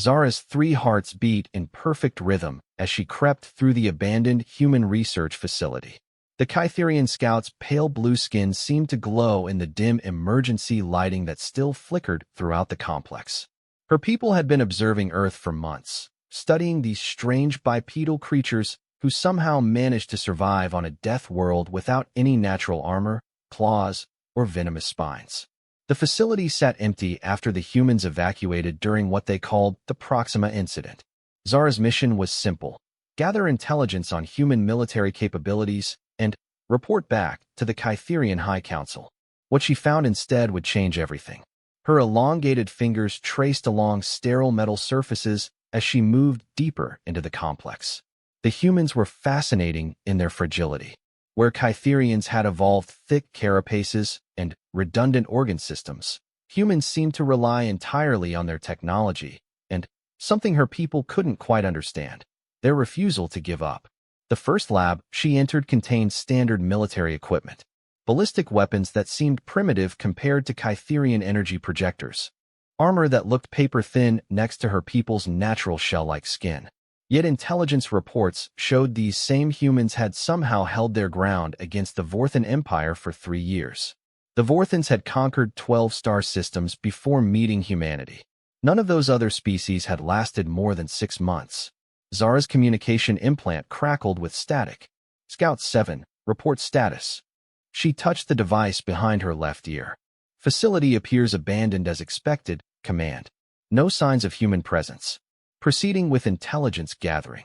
Zara's 3 hearts beat in perfect rhythm as she crept through the abandoned human research facility. The Kytherian scout's pale blue skin seemed to glow in the dim emergency lighting that still flickered throughout the complex. Her people had been observing Earth for months, studying these strange bipedal creatures who somehow managed to survive on a death world without any natural armor, claws, or venomous spines. The facility sat empty after the humans evacuated during what they called the Proxima Incident. Zara's mission was simple: gather intelligence on human military capabilities and report back to the Kytherian High Council. What she found instead would change everything. Her elongated fingers traced along sterile metal surfaces as she moved deeper into the complex. The humans were fascinating in their fragility. Where Kytherians had evolved thick carapaces and redundant organ systems, humans seemed to rely entirely on their technology, and something her people couldn't quite understand: their refusal to give up. The first lab she entered contained standard military equipment, ballistic weapons that seemed primitive compared to Kytherian energy projectors, armor that looked paper-thin next to her people's natural shell-like skin. Yet intelligence reports showed these same humans had somehow held their ground against the Vorthan Empire for 3 years. The Vorthans had conquered 12 star systems before meeting humanity. None of those other species had lasted more than 6 months. Zara's communication implant crackled with static. Scout 7, report status. She touched the device behind her left ear. Facility appears abandoned as expected. Command. No signs of human presence. Proceeding with intelligence gathering.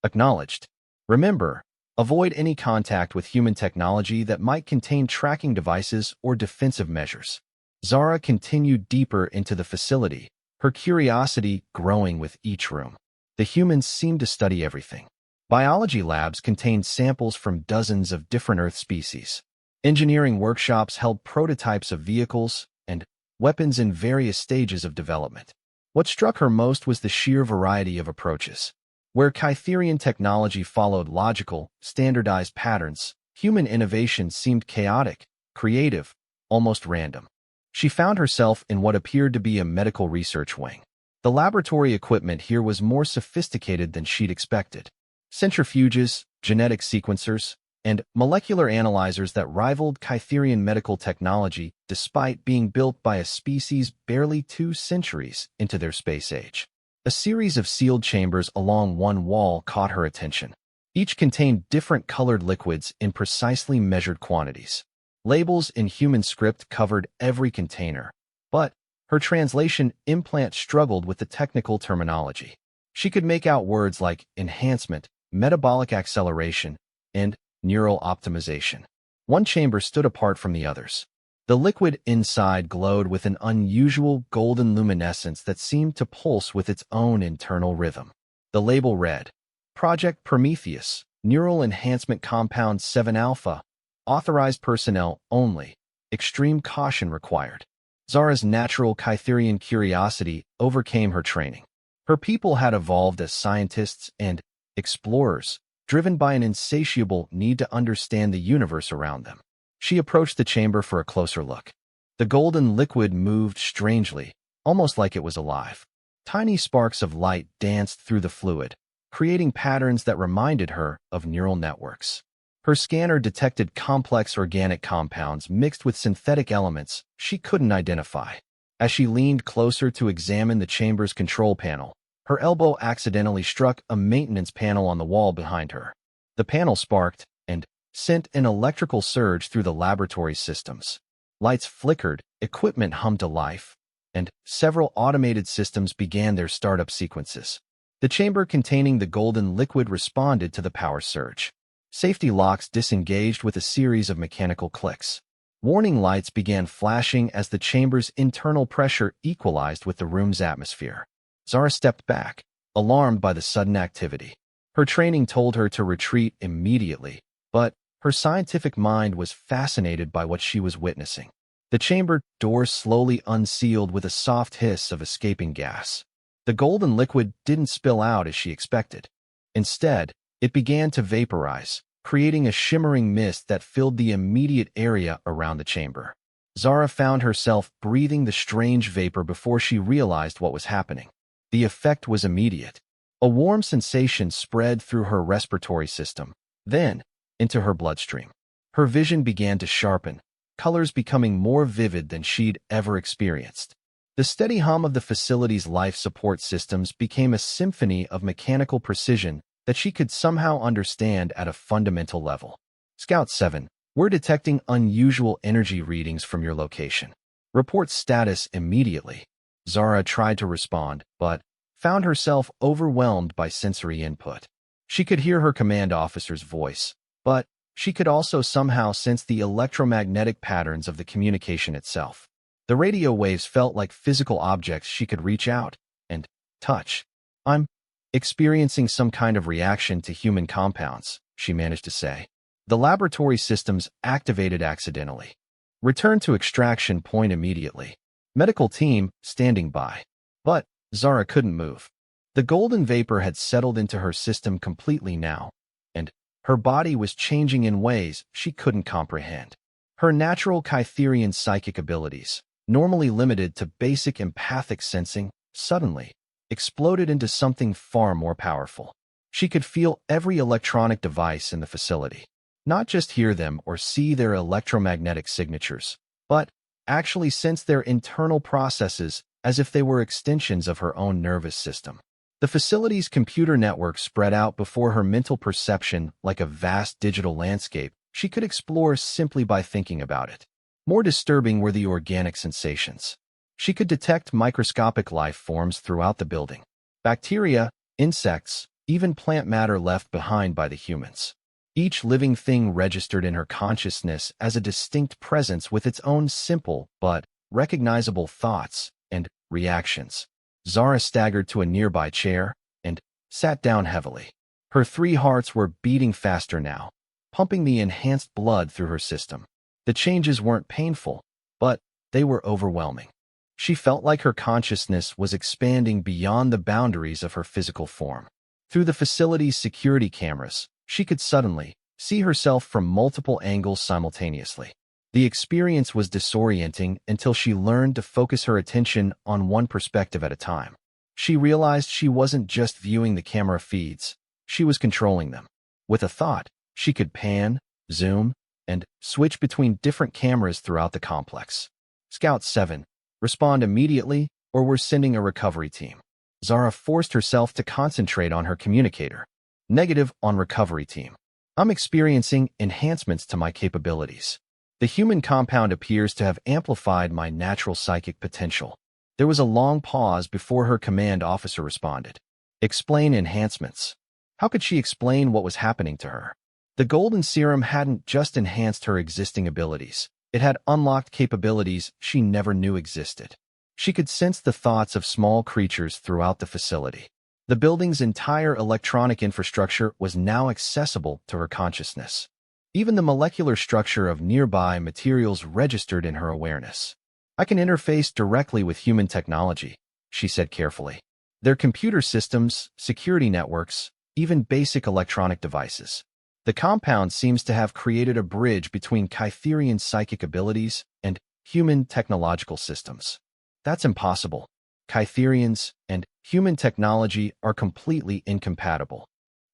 Acknowledged. Remember, avoid any contact with human technology that might contain tracking devices or defensive measures. Zara continued deeper into the facility, her curiosity growing with each room. The humans seemed to study everything. Biology labs contained samples from dozens of different Earth species. Engineering workshops held prototypes of vehicles and weapons in various stages of development. What struck her most was the sheer variety of approaches. Where Kytherian technology followed logical, standardized patterns, human innovation seemed chaotic, creative, almost random. She found herself in what appeared to be a medical research wing. The laboratory equipment here was more sophisticated than she'd expected. Centrifuges, genetic sequencers, and molecular analyzers that rivaled Kytherian medical technology despite being built by a species barely 2 centuries into their space age. A series of sealed chambers along one wall caught her attention. Each contained different colored liquids in precisely measured quantities. Labels in human script covered every container, but her translation implant struggled with the technical terminology. She could make out words like enhancement, metabolic acceleration, and neural optimization. One chamber stood apart from the others. The liquid inside glowed with an unusual golden luminescence that seemed to pulse with its own internal rhythm. The label read, Project Prometheus, Neural Enhancement Compound 7-Alpha, Authorized Personnel Only, Extreme Caution Required. Zara's natural Kytherian curiosity overcame her training. Her people had evolved as scientists and explorers, driven by an insatiable need to understand the universe around them. She approached the chamber for a closer look. The golden liquid moved strangely, almost like it was alive. Tiny sparks of light danced through the fluid, creating patterns that reminded her of neural networks. Her scanner detected complex organic compounds mixed with synthetic elements she couldn't identify. As she leaned closer to examine the chamber's control panel, her elbow accidentally struck a maintenance panel on the wall behind her. The panel sparked and sent an electrical surge through the laboratory's systems. Lights flickered, equipment hummed to life, and several automated systems began their startup sequences. The chamber containing the golden liquid responded to the power surge. Safety locks disengaged with a series of mechanical clicks. Warning lights began flashing as the chamber's internal pressure equalized with the room's atmosphere. Zara stepped back, alarmed by the sudden activity. Her training told her to retreat immediately, but her scientific mind was fascinated by what she was witnessing. The chamber doors slowly unsealed with a soft hiss of escaping gas. The golden liquid didn't spill out as she expected. Instead, it began to vaporize, creating a shimmering mist that filled the immediate area around the chamber. Zara found herself breathing the strange vapor before she realized what was happening. The effect was immediate. A warm sensation spread through her respiratory system, then into her bloodstream. Her vision began to sharpen, colors becoming more vivid than she'd ever experienced. The steady hum of the facility's life support systems became a symphony of mechanical precision that she could somehow understand at a fundamental level. Scout 7, we're detecting unusual energy readings from your location. Report status immediately. Zara tried to respond, but found herself overwhelmed by sensory input. She could hear her command officer's voice, but she could also somehow sense the electromagnetic patterns of the communication itself. The radio waves felt like physical objects she could reach out and touch. I'm experiencing some kind of reaction to human compounds, she managed to say. The laboratory systems activated accidentally. Return to extraction point immediately. Medical team standing by. But Zara couldn't move. The golden vapor had settled into her system completely now, and her body was changing in ways she couldn't comprehend. Her natural Kytherian psychic abilities, normally limited to basic empathic sensing, suddenly exploded into something far more powerful. She could feel every electronic device in the facility, not just hear them or see their electromagnetic signatures, but actually sense their internal processes as if they were extensions of her own nervous system. The facility's computer network spread out before her mental perception like a vast digital landscape she could explore simply by thinking about it. More disturbing were the organic sensations. She could detect microscopic life forms throughout the building. Bacteria, insects, even plant matter left behind by the humans. Each living thing registered in her consciousness as a distinct presence with its own simple but recognizable thoughts and reactions. Zara staggered to a nearby chair and sat down heavily. Her 3 hearts were beating faster now, pumping the enhanced blood through her system. The changes weren't painful, but they were overwhelming. She felt like her consciousness was expanding beyond the boundaries of her physical form. Through the facility's security cameras, she could suddenly see herself from multiple angles simultaneously. The experience was disorienting until she learned to focus her attention on one perspective at a time. She realized she wasn't just viewing the camera feeds, she was controlling them. With a thought, she could pan, zoom, and switch between different cameras throughout the complex. Scout 7, respond immediately or we're sending a recovery team. Zara forced herself to concentrate on her communicator. Negative on recovery team. I'm experiencing enhancements to my capabilities. The human compound appears to have amplified my natural psychic potential. There was a long pause before her command officer responded. Explain enhancements. How could she explain what was happening to her? The golden serum hadn't just enhanced her existing abilities. It had unlocked capabilities she never knew existed. She could sense the thoughts of small creatures throughout the facility. The building's entire electronic infrastructure was now accessible to her consciousness. Even the molecular structure of nearby materials registered in her awareness. I can interface directly with human technology, she said carefully. Their computer systems, security networks, even basic electronic devices. The compound seems to have created a bridge between Kytherian psychic abilities and human technological systems. That's impossible. Kytherians and human technology are completely incompatible.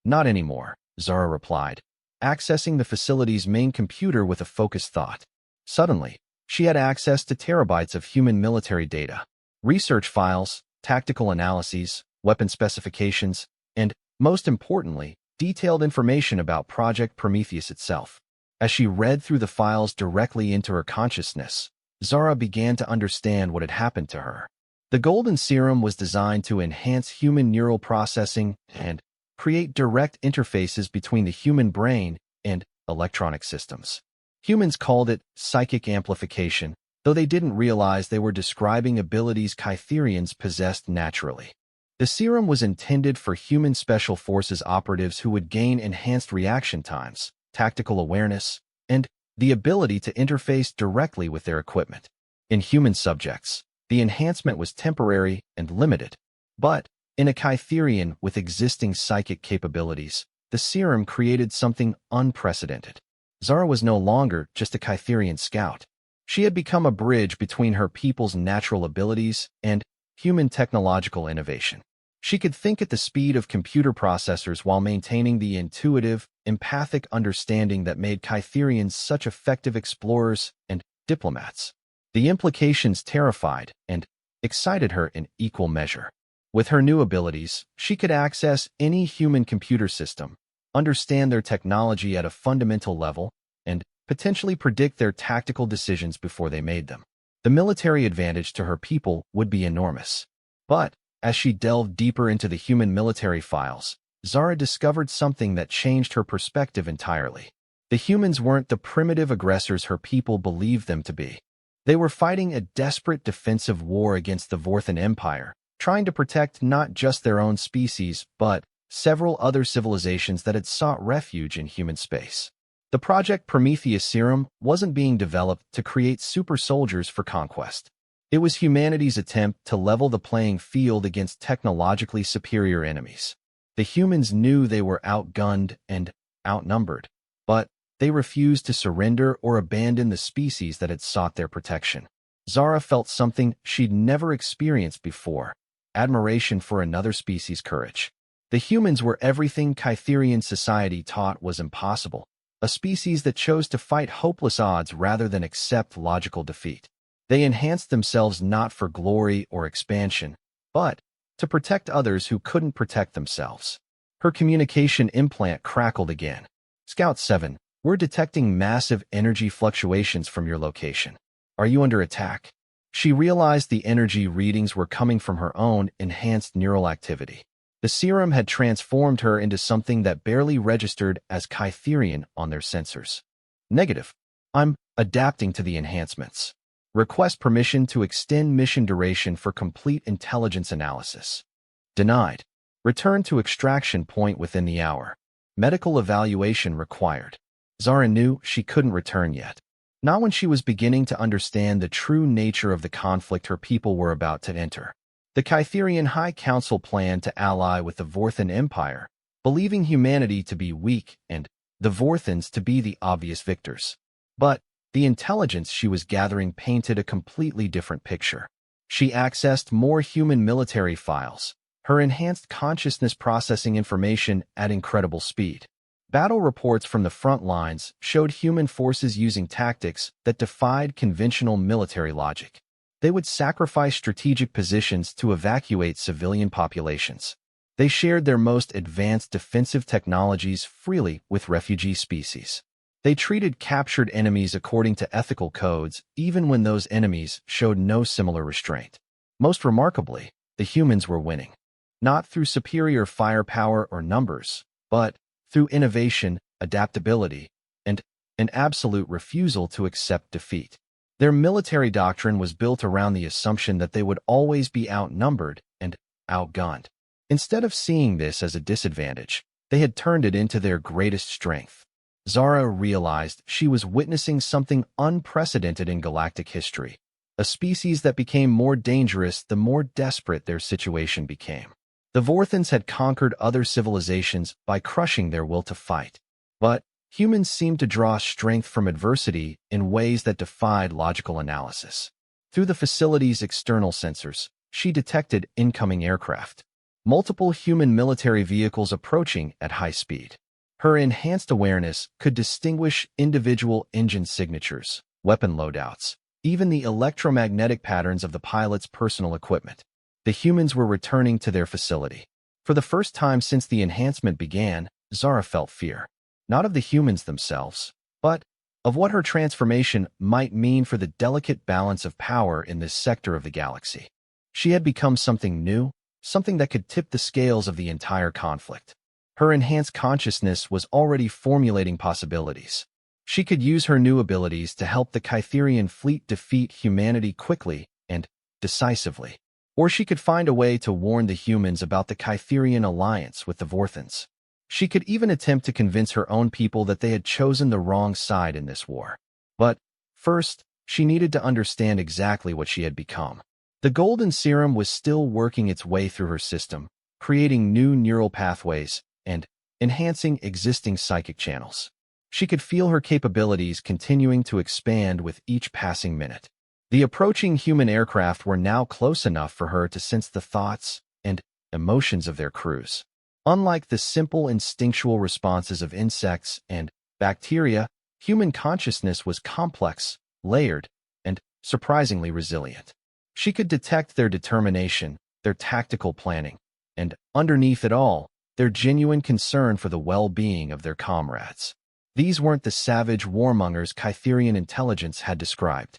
Not anymore, Zara replied, accessing the facility's main computer with a focused thought. Suddenly, she had access to terabytes of human military data, research files, tactical analyses, weapon specifications, and, most importantly, detailed information about Project Prometheus itself. As she read through the files directly into her consciousness, Zara began to understand what had happened to her. The golden serum was designed to enhance human neural processing and create direct interfaces between the human brain and electronic systems. Humans called it psychic amplification, though they didn't realize they were describing abilities Kytherians possessed naturally. The serum was intended for human special forces operatives who would gain enhanced reaction times, tactical awareness, and the ability to interface directly with their equipment. In human subjects, the enhancement was temporary and limited, but in a Kytherian with existing psychic capabilities, the serum created something unprecedented. Zara was no longer just a Kytherian scout. She had become a bridge between her people's natural abilities and human technological innovation. She could think at the speed of computer processors while maintaining the intuitive, empathic understanding that made Kytherians such effective explorers and diplomats. The implications terrified and excited her in equal measure. With her new abilities, she could access any human computer system, understand their technology at a fundamental level, and potentially predict their tactical decisions before they made them. The military advantage to her people would be enormous. But, as she delved deeper into the human military files, Zara discovered something that changed her perspective entirely. The humans weren't the primitive aggressors her people believed them to be. They were fighting a desperate defensive war against the Vorthan Empire, trying to protect not just their own species, but several other civilizations that had sought refuge in human space. The Project Prometheus Serum wasn't being developed to create super soldiers for conquest. It was humanity's attempt to level the playing field against technologically superior enemies. The humans knew they were outgunned and outnumbered, but they refused to surrender or abandon the species that had sought their protection. Zara felt something she'd never experienced before: admiration for another species' courage. The humans were everything Kytherian society taught was impossible, a species that chose to fight hopeless odds rather than accept logical defeat. They enhanced themselves not for glory or expansion, but to protect others who couldn't protect themselves. Her communication implant crackled again. Scout 7, we're detecting massive energy fluctuations from your location. Are you under attack? She realized the energy readings were coming from her own enhanced neural activity. The serum had transformed her into something that barely registered as Kytherian on their sensors. Negative. I'm adapting to the enhancements. Request permission to extend mission duration for complete intelligence analysis. Denied. Return to extraction point within the hour. Medical evaluation required. Zara knew she couldn't return yet. Not when she was beginning to understand the true nature of the conflict her people were about to enter. The Kytherian High Council planned to ally with the Vorthan Empire, believing humanity to be weak and the Vorthans to be the obvious victors. But the intelligence she was gathering painted a completely different picture. She accessed more human military files, her enhanced consciousness processing information at incredible speed. Battle reports from the front lines showed human forces using tactics that defied conventional military logic. They would sacrifice strategic positions to evacuate civilian populations. They shared their most advanced defensive technologies freely with refugee species. They treated captured enemies according to ethical codes, even when those enemies showed no similar restraint. Most remarkably, the humans were winning. Not through superior firepower or numbers, but through innovation, adaptability, and an absolute refusal to accept defeat. Their military doctrine was built around the assumption that they would always be outnumbered and outgunned. Instead of seeing this as a disadvantage, they had turned it into their greatest strength. Zara realized she was witnessing something unprecedented in galactic history, a species that became more dangerous the more desperate their situation became. The Vorthans had conquered other civilizations by crushing their will to fight, but humans seemed to draw strength from adversity in ways that defied logical analysis. Through the facility's external sensors, she detected incoming aircraft, multiple human military vehicles approaching at high speed. Her enhanced awareness could distinguish individual engine signatures, weapon loadouts, even the electromagnetic patterns of the pilot's personal equipment. The humans were returning to their facility. For the first time since the enhancement began, Zara felt fear. Not of the humans themselves, but of what her transformation might mean for the delicate balance of power in this sector of the galaxy. She had become something new, something that could tip the scales of the entire conflict. Her enhanced consciousness was already formulating possibilities. She could use her new abilities to help the Kytherian fleet defeat humanity quickly and decisively. Or she could find a way to warn the humans about the Kytherian alliance with the Vorthans. She could even attempt to convince her own people that they had chosen the wrong side in this war. But first, she needed to understand exactly what she had become. The golden serum was still working its way through her system, creating new neural pathways and enhancing existing psychic channels. She could feel her capabilities continuing to expand with each passing minute. The approaching human aircraft were now close enough for her to sense the thoughts and emotions of their crews. Unlike the simple instinctual responses of insects and bacteria, human consciousness was complex, layered, and surprisingly resilient. She could detect their determination, their tactical planning, and underneath it all, their genuine concern for the well-being of their comrades. These weren't the savage warmongers Kytherian intelligence had described.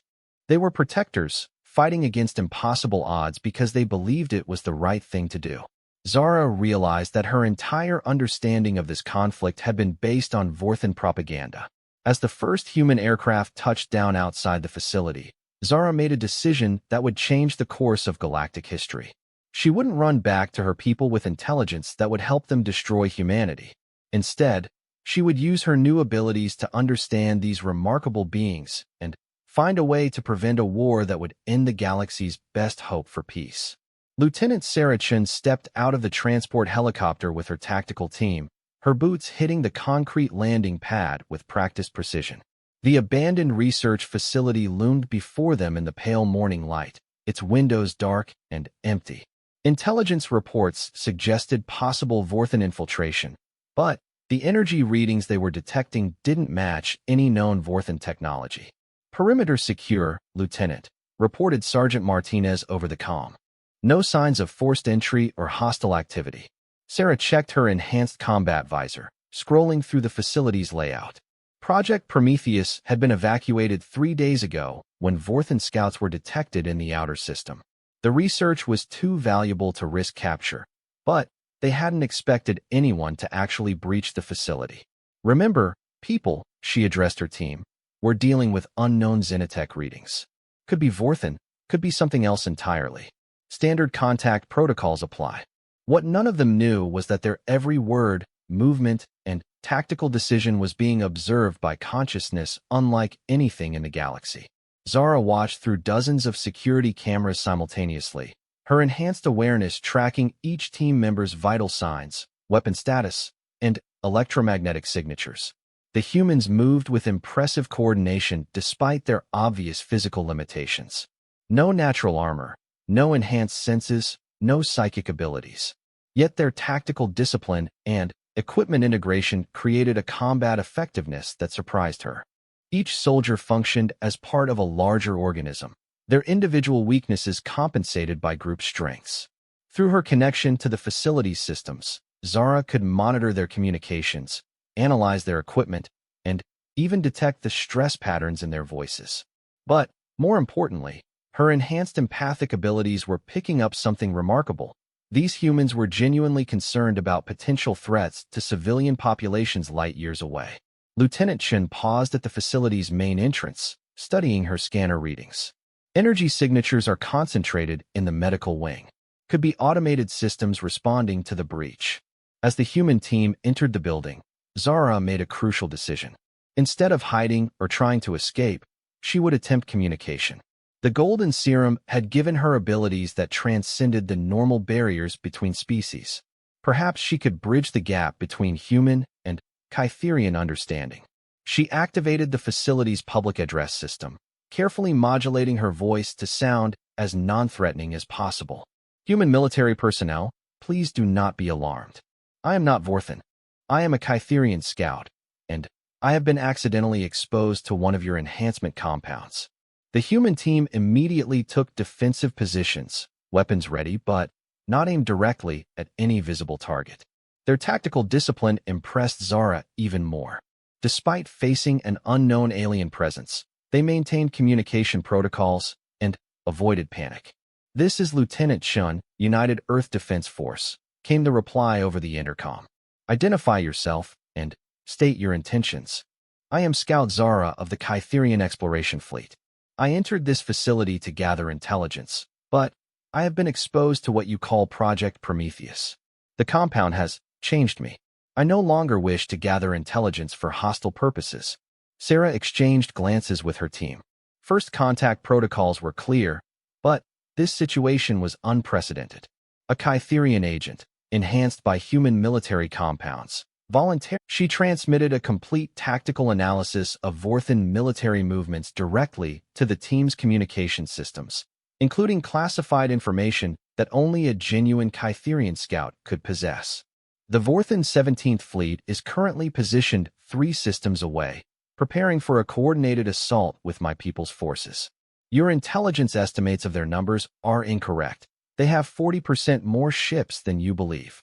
They were protectors, fighting against impossible odds because they believed it was the right thing to do. Zara realized that her entire understanding of this conflict had been based on Vorthan propaganda. As the first human aircraft touched down outside the facility, Zara made a decision that would change the course of galactic history. She wouldn't run back to her people with intelligence that would help them destroy humanity. Instead, she would use her new abilities to understand these remarkable beings and find a way to prevent a war that would end the galaxy's best hope for peace. Lieutenant Sarah Chen stepped out of the transport helicopter with her tactical team, her boots hitting the concrete landing pad with practiced precision. The abandoned research facility loomed before them in the pale morning light, its windows dark and empty. Intelligence reports suggested possible Vorthan infiltration, but the energy readings they were detecting didn't match any known Vorthan technology. "Perimeter secure, Lieutenant," reported Sergeant Martinez over the comm. "No signs of forced entry or hostile activity." Sarah checked her enhanced combat visor, scrolling through the facility's layout. Project Prometheus had been evacuated 3 days ago when Vorthan scouts were detected in the outer system. The research was too valuable to risk capture, but they hadn't expected anyone to actually breach the facility. "Remember, people," she addressed her team, "we're dealing with unknown Xenotech readings. Could be Vorthan, could be something else entirely. Standard contact protocols apply." What none of them knew was that their every word, movement, and tactical decision was being observed by consciousness unlike anything in the galaxy. Zara watched through dozens of security cameras simultaneously, her enhanced awareness tracking each team member's vital signs, weapon status, and electromagnetic signatures. The humans moved with impressive coordination despite their obvious physical limitations. No natural armor, no enhanced senses, no psychic abilities. Yet their tactical discipline and equipment integration created a combat effectiveness that surprised her. Each soldier functioned as part of a larger organism, their individual weaknesses compensated by group strengths. Through her connection to the facility's systems, Zara could monitor their communications, analyze their equipment, and even detect the stress patterns in their voices. But, more importantly, her enhanced empathic abilities were picking up something remarkable. These humans were genuinely concerned about potential threats to civilian populations light years away. Lieutenant Chen paused at the facility's main entrance, studying her scanner readings. Energy signatures are concentrated in the medical wing. Could be automated systems responding to the breach. As the human team entered the building, Zara made a crucial decision. Instead of hiding or trying to escape, she would attempt communication. The golden serum had given her abilities that transcended the normal barriers between species. Perhaps she could bridge the gap between human and Kytherian understanding. She activated the facility's public address system, carefully modulating her voice to sound as non-threatening as possible. "Human military personnel, please do not be alarmed. I am not Vorthan. I am a Kytherian scout, and I have been accidentally exposed to one of your enhancement compounds." The human team immediately took defensive positions, weapons ready but not aimed directly at any visible target. Their tactical discipline impressed Zara even more. Despite facing an unknown alien presence, they maintained communication protocols and avoided panic. "This is Lieutenant Shun, United Earth Defense Force," came the reply over the intercom. "Identify yourself and state your intentions." "I am Scout Zara of the Kytherian Exploration Fleet. I entered this facility to gather intelligence, but I have been exposed to what you call Project Prometheus. The compound has changed me. I no longer wish to gather intelligence for hostile purposes." Sarah exchanged glances with her team. First contact protocols were clear, but this situation was unprecedented. A Kytherian agent, enhanced by human military compounds, She transmitted a complete tactical analysis of Vorthan military movements directly to the team's communication systems, including classified information that only a genuine Kytherian scout could possess. The Vorthan 17th Fleet is currently positioned 3 systems away, preparing for a coordinated assault with my people's forces. Your intelligence estimates of their numbers are incorrect. They have 40% more ships than you believe.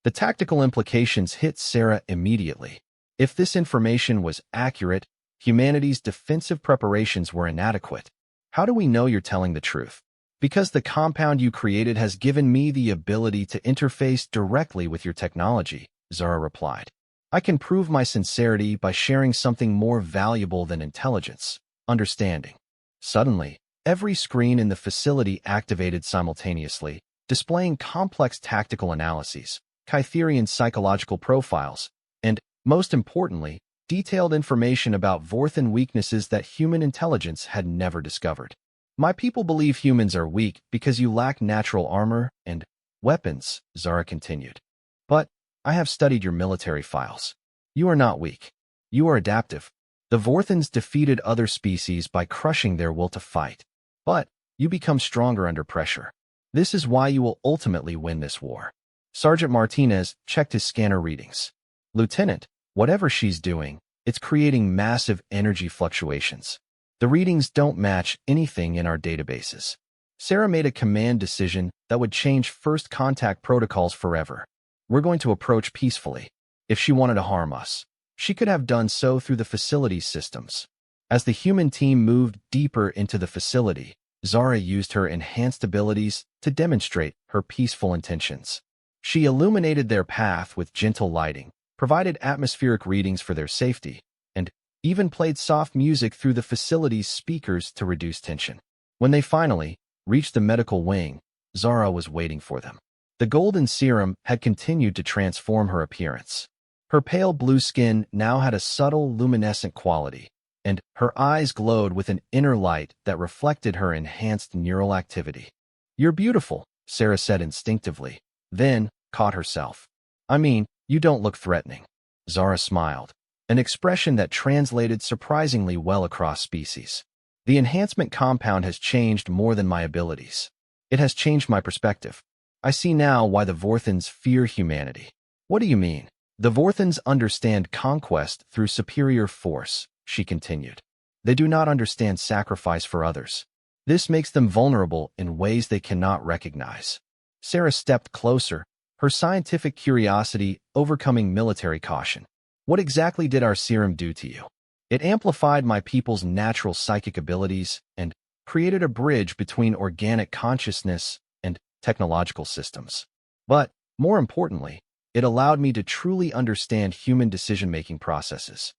The tactical implications hit Sarah immediately. If this information was accurate, humanity's defensive preparations were inadequate. How do we know you're telling the truth? Because the compound you created has given me the ability to interface directly with your technology, Zara replied. I can prove my sincerity by sharing something more valuable than intelligence, understanding. Suddenly, every screen in the facility activated simultaneously, displaying complex tactical analyses, Kytherian psychological profiles, and, most importantly, detailed information about Vorthan weaknesses that human intelligence had never discovered. My people believe humans are weak because you lack natural armor and weapons, Zara continued. But I have studied your military files. You are not weak. You are adaptive. The Vorthans defeated other species by crushing their will to fight. But you become stronger under pressure. This is why you will ultimately win this war. Sergeant Martinez checked his scanner readings. Lieutenant, whatever she's doing, it's creating massive energy fluctuations. The readings don't match anything in our databases. Sarah made a command decision that would change first contact protocols forever. We're going to approach peacefully. If she wanted to harm us, she could have done so through the facility's systems. As the human team moved deeper into the facility, Zara used her enhanced abilities to demonstrate her peaceful intentions. She illuminated their path with gentle lighting, provided atmospheric readings for their safety, and even played soft music through the facility's speakers to reduce tension. When they finally reached the medical wing, Zara was waiting for them. The golden serum had continued to transform her appearance. Her pale blue skin now had a subtle luminescent quality, and her eyes glowed with an inner light that reflected her enhanced neural activity. You're beautiful, Sarah said instinctively, then caught herself. I mean, you don't look threatening. Zara smiled, an expression that translated surprisingly well across species. The enhancement compound has changed more than my abilities. It has changed my perspective. I see now why the Vorthans fear humanity. What do you mean? The Vorthans understand conquest through superior force, she continued. They do not understand sacrifice for others. This makes them vulnerable in ways they cannot recognize. Sarah stepped closer, her scientific curiosity overcoming military caution. What exactly did our serum do to you? It amplified my people's natural psychic abilities and created a bridge between organic consciousness and technological systems. But, more importantly, it allowed me to truly understand human decision-making processes.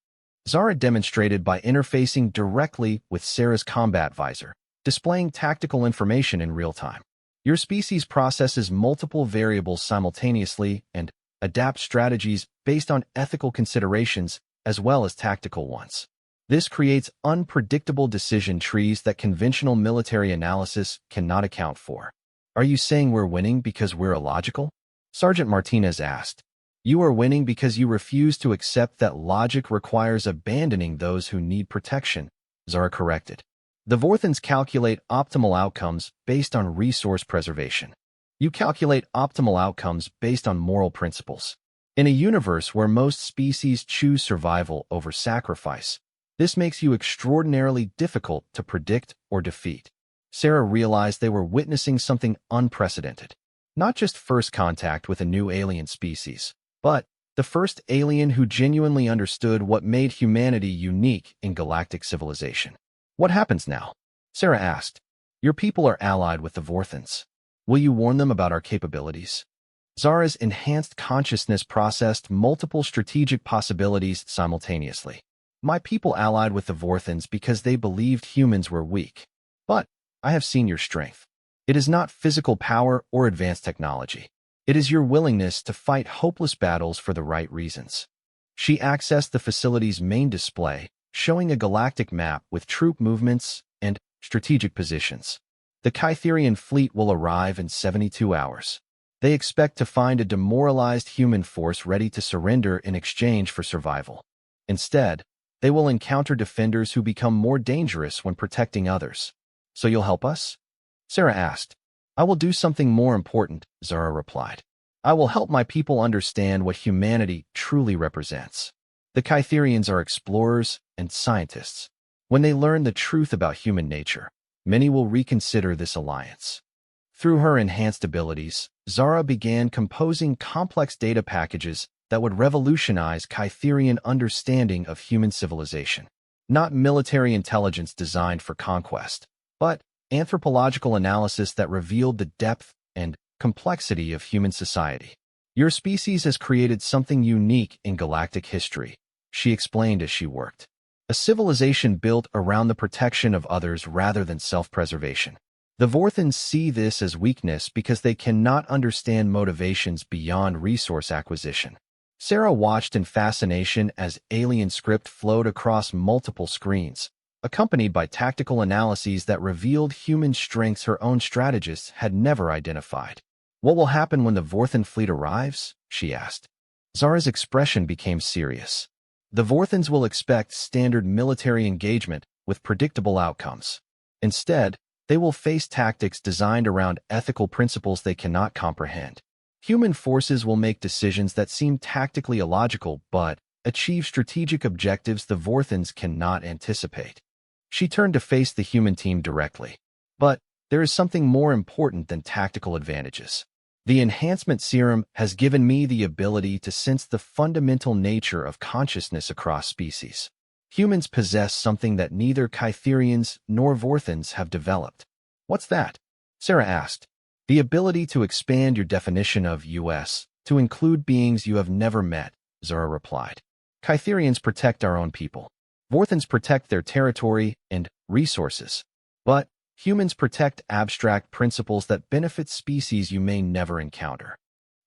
Zara demonstrated by interfacing directly with Sarah's combat visor, displaying tactical information in real time. Your species processes multiple variables simultaneously and adapts strategies based on ethical considerations as well as tactical ones. This creates unpredictable decision trees that conventional military analysis cannot account for. Are you saying we're winning because we're illogical? Sergeant Martinez asked. You are winning because you refuse to accept that logic requires abandoning those who need protection, Zara corrected. The Vorthans calculate optimal outcomes based on resource preservation. You calculate optimal outcomes based on moral principles. In a universe where most species choose survival over sacrifice, this makes you extraordinarily difficult to predict or defeat. Sarah realized they were witnessing something unprecedented. Not just first contact with a new alien species, but the first alien who genuinely understood what made humanity unique in galactic civilization. What happens now? Sarah asked. Your people are allied with the Vorthans. Will you warn them about our capabilities? Zara's enhanced consciousness processed multiple strategic possibilities simultaneously. My people allied with the Vorthans because they believed humans were weak. But I have seen your strength. It is not physical power or advanced technology. It is your willingness to fight hopeless battles for the right reasons. She accessed the facility's main display, showing a galactic map with troop movements and strategic positions. The Kytherian fleet will arrive in 72 hours. They expect to find a demoralized human force ready to surrender in exchange for survival. Instead, they will encounter defenders who become more dangerous when protecting others. So you'll help us? Sarah asked. I will do something more important, Zara replied. I will help my people understand what humanity truly represents. The Kytherians are explorers and scientists. When they learn the truth about human nature, many will reconsider this alliance. Through her enhanced abilities, Zara began composing complex data packages that would revolutionize Kytherian understanding of human civilization. Not military intelligence designed for conquest, but anthropological analysis that revealed the depth and complexity of human society. Your species has created something unique in galactic history, she explained as she worked. A civilization built around the protection of others rather than self-preservation. The Vorthans see this as weakness because they cannot understand motivations beyond resource acquisition. Sarah watched in fascination as alien script flowed across multiple screens, accompanied by tactical analyses that revealed human strengths her own strategists had never identified. What will happen when the Vorthan fleet arrives? She asked. Zara's expression became serious. The Vorthans will expect standard military engagement with predictable outcomes. Instead, they will face tactics designed around ethical principles they cannot comprehend. Human forces will make decisions that seem tactically illogical but achieve strategic objectives the Vorthans cannot anticipate. She turned to face the human team directly. But there is something more important than tactical advantages. The enhancement serum has given me the ability to sense the fundamental nature of consciousness across species. Humans possess something that neither Kytherians nor Vorthans have developed. What's that? Sarah asked. The ability to expand your definition of US to include beings you have never met, Zara replied. Kytherians protect our own people. Vorthans protect their territory and resources. But humans protect abstract principles that benefit species you may never encounter.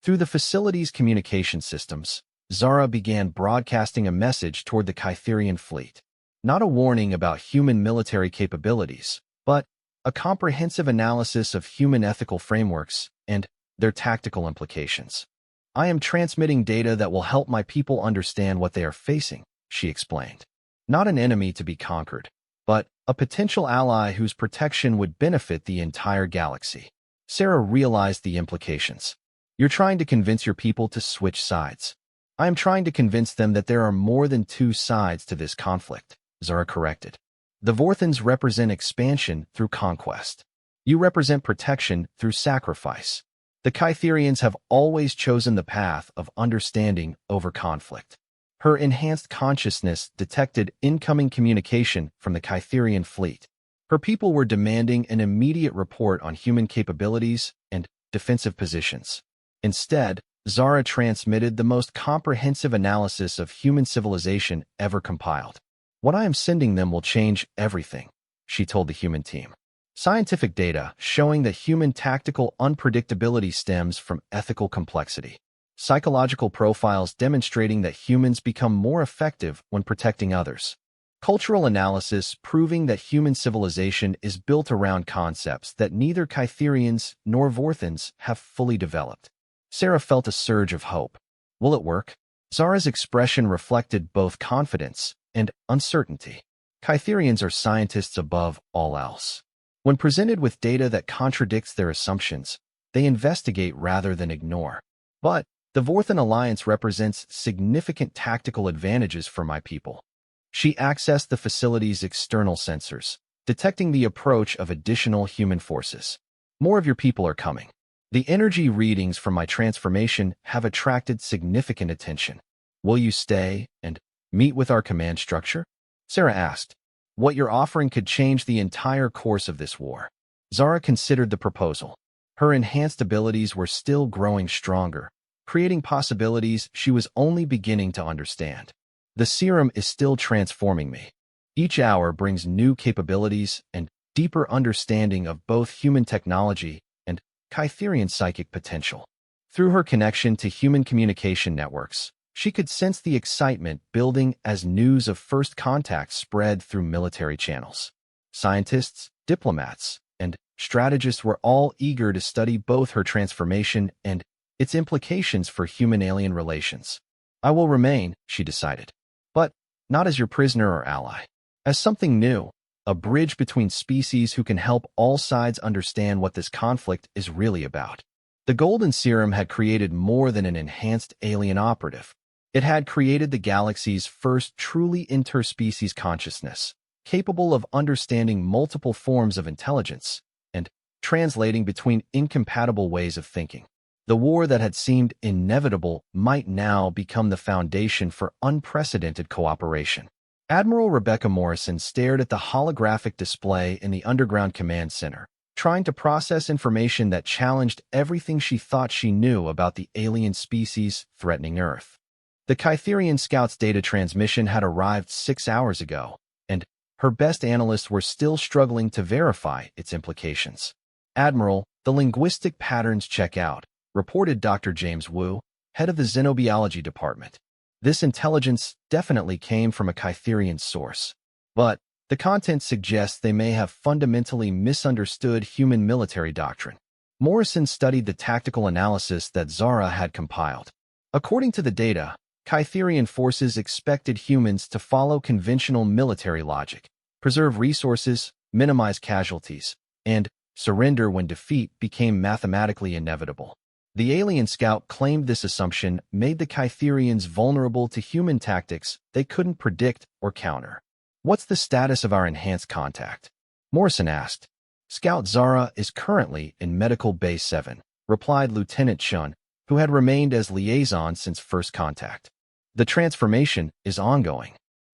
Through the facility's communication systems, Zara began broadcasting a message toward the Kytherian fleet. Not a warning about human military capabilities, but a comprehensive analysis of human ethical frameworks and their tactical implications. I am transmitting data that will help my people understand what they are facing, she explained. Not an enemy to be conquered, but a potential ally whose protection would benefit the entire galaxy. Sarah realized the implications. You're trying to convince your people to switch sides. I am trying to convince them that there are more than two sides to this conflict, Zara corrected. The Vorthans represent expansion through conquest. You represent protection through sacrifice. The Kytherians have always chosen the path of understanding over conflict. Her enhanced consciousness detected incoming communication from the Kytherian fleet. Her people were demanding an immediate report on human capabilities and defensive positions. Instead, Zara transmitted the most comprehensive analysis of human civilization ever compiled. What I am sending them will change everything, she told the human team. Scientific data showing that human tactical unpredictability stems from ethical complexity. Psychological profiles demonstrating that humans become more effective when protecting others. Cultural analysis proving that human civilization is built around concepts that neither Kytherians nor Vorthans have fully developed. Sarah felt a surge of hope. Will it work? Zara's expression reflected both confidence and uncertainty. Kytherians are scientists above all else. When presented with data that contradicts their assumptions, they investigate rather than ignore. But the Vorthan alliance represents significant tactical advantages for my people. She accessed the facility's external sensors, detecting the approach of additional human forces. More of your people are coming. The energy readings from my transformation have attracted significant attention. Will you stay and meet with our command structure? Sarah asked. What you're offering could change the entire course of this war. Zara considered the proposal. Her enhanced abilities were still growing stronger, creating possibilities she was only beginning to understand. The serum is still transforming me. Each hour brings new capabilities and deeper understanding of both human technology and Kytherian psychic potential. Through her connection to human communication networks, she could sense the excitement building as news of first contact spread through military channels. Scientists, diplomats, and strategists were all eager to study both her transformation and its implications for human-alien relations. I will remain, she decided, but not as your prisoner or ally. As something new, a bridge between species who can help all sides understand what this conflict is really about. The Golden Serum had created more than an enhanced alien operative. It had created the galaxy's first truly interspecies consciousness, capable of understanding multiple forms of intelligence and translating between incompatible ways of thinking. The war that had seemed inevitable might now become the foundation for unprecedented cooperation. Admiral Rebecca Morrison stared at the holographic display in the underground command center, trying to process information that challenged everything she thought she knew about the alien species threatening Earth. The Kytherian Scouts data transmission had arrived 6 hours ago, and her best analysts were still struggling to verify its implications. Admiral, the linguistic patterns check out, reported Dr. James Wu, head of the Xenobiology department. This intelligence definitely came from a Kytherian source, but the content suggests they may have fundamentally misunderstood human military doctrine. Morrison studied the tactical analysis that Zara had compiled. According to the data, Kytherian forces expected humans to follow conventional military logic, preserve resources, minimize casualties, and surrender when defeat became mathematically inevitable. The alien scout claimed this assumption made the Kytherians vulnerable to human tactics they couldn't predict or counter. "What's the status of our enhanced contact?" Morrison asked. "Scout Zara is currently in Medical Bay 7, replied Lieutenant Chun, who had remained as liaison since first contact. "The transformation is ongoing.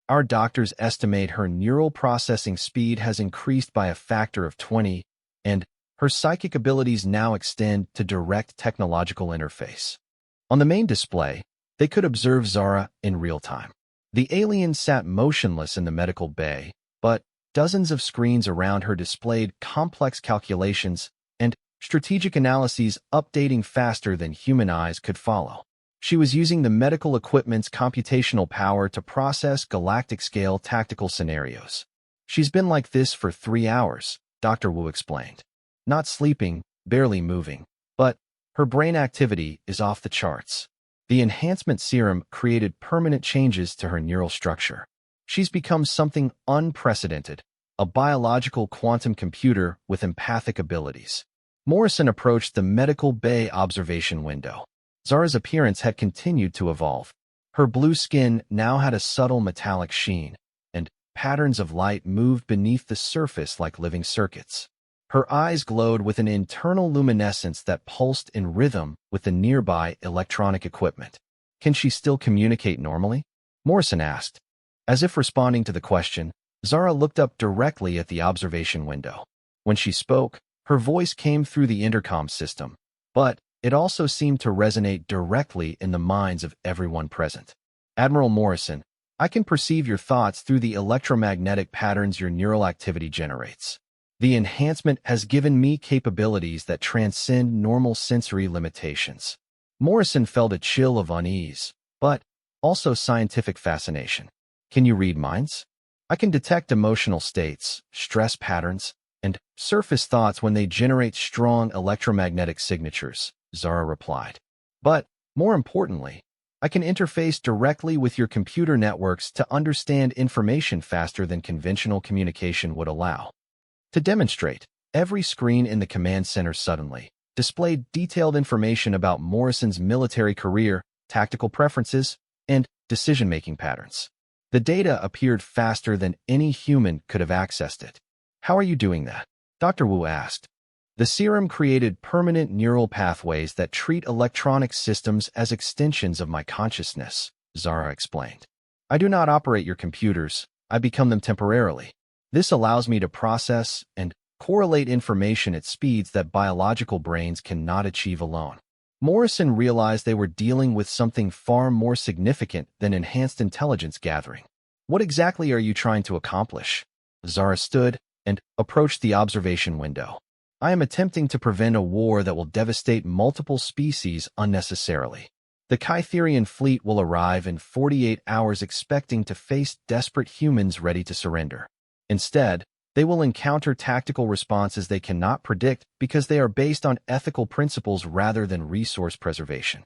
Our doctors estimate her neural processing speed has increased by a factor of 20, and her psychic abilities now extend to direct technological interface." On the main display, they could observe Zara in real time. The alien sat motionless in the medical bay, but dozens of screens around her displayed complex calculations and strategic analyses updating faster than human eyes could follow. She was using the medical equipment's computational power to process galactic-scale tactical scenarios. "She's been like this for 3 hours, Dr. Wu explained. Not sleeping, barely moving, but her brain activity is off the charts. The enhancement serum created permanent changes to her neural structure. She's become something unprecedented, a biological quantum computer with empathic abilities." Morrison approached the medical bay observation window. Zara's appearance had continued to evolve. Her blue skin now had a subtle metallic sheen, and patterns of light moved beneath the surface like living circuits. Her eyes glowed with an internal luminescence that pulsed in rhythm with the nearby electronic equipment. "Can she still communicate normally?" Morrison asked. As if responding to the question, Zara looked up directly at the observation window. When she spoke, her voice came through the intercom system, but it also seemed to resonate directly in the minds of everyone present. "Admiral Morrison, I can perceive your thoughts through the electromagnetic patterns your neural activity generates. The enhancement has given me capabilities that transcend normal sensory limitations." Morrison felt a chill of unease, but also scientific fascination. "Can you read minds?" "I can detect emotional states, stress patterns, and surface thoughts when they generate strong electromagnetic signatures," Zara replied. "But, more importantly, I can interface directly with your computer networks to understand information faster than conventional communication would allow." To demonstrate, every screen in the command center suddenly displayed detailed information about Morrison's military career, tactical preferences, and decision-making patterns. The data appeared faster than any human could have accessed it. "How are you doing that?" Dr. Wu asked. "The serum created permanent neural pathways that treat electronic systems as extensions of my consciousness," Zara explained. "I do not operate your computers, I become them temporarily. This allows me to process and correlate information at speeds that biological brains cannot achieve alone." Morrison realized they were dealing with something far more significant than enhanced intelligence gathering. "What exactly are you trying to accomplish?" Zara stood and approached the observation window. "I am attempting to prevent a war that will devastate multiple species unnecessarily. The Kytherian fleet will arrive in 48 hours expecting to face desperate humans ready to surrender. Instead, They will encounter tactical responses they cannot predict because they are based on ethical principles rather than resource preservation.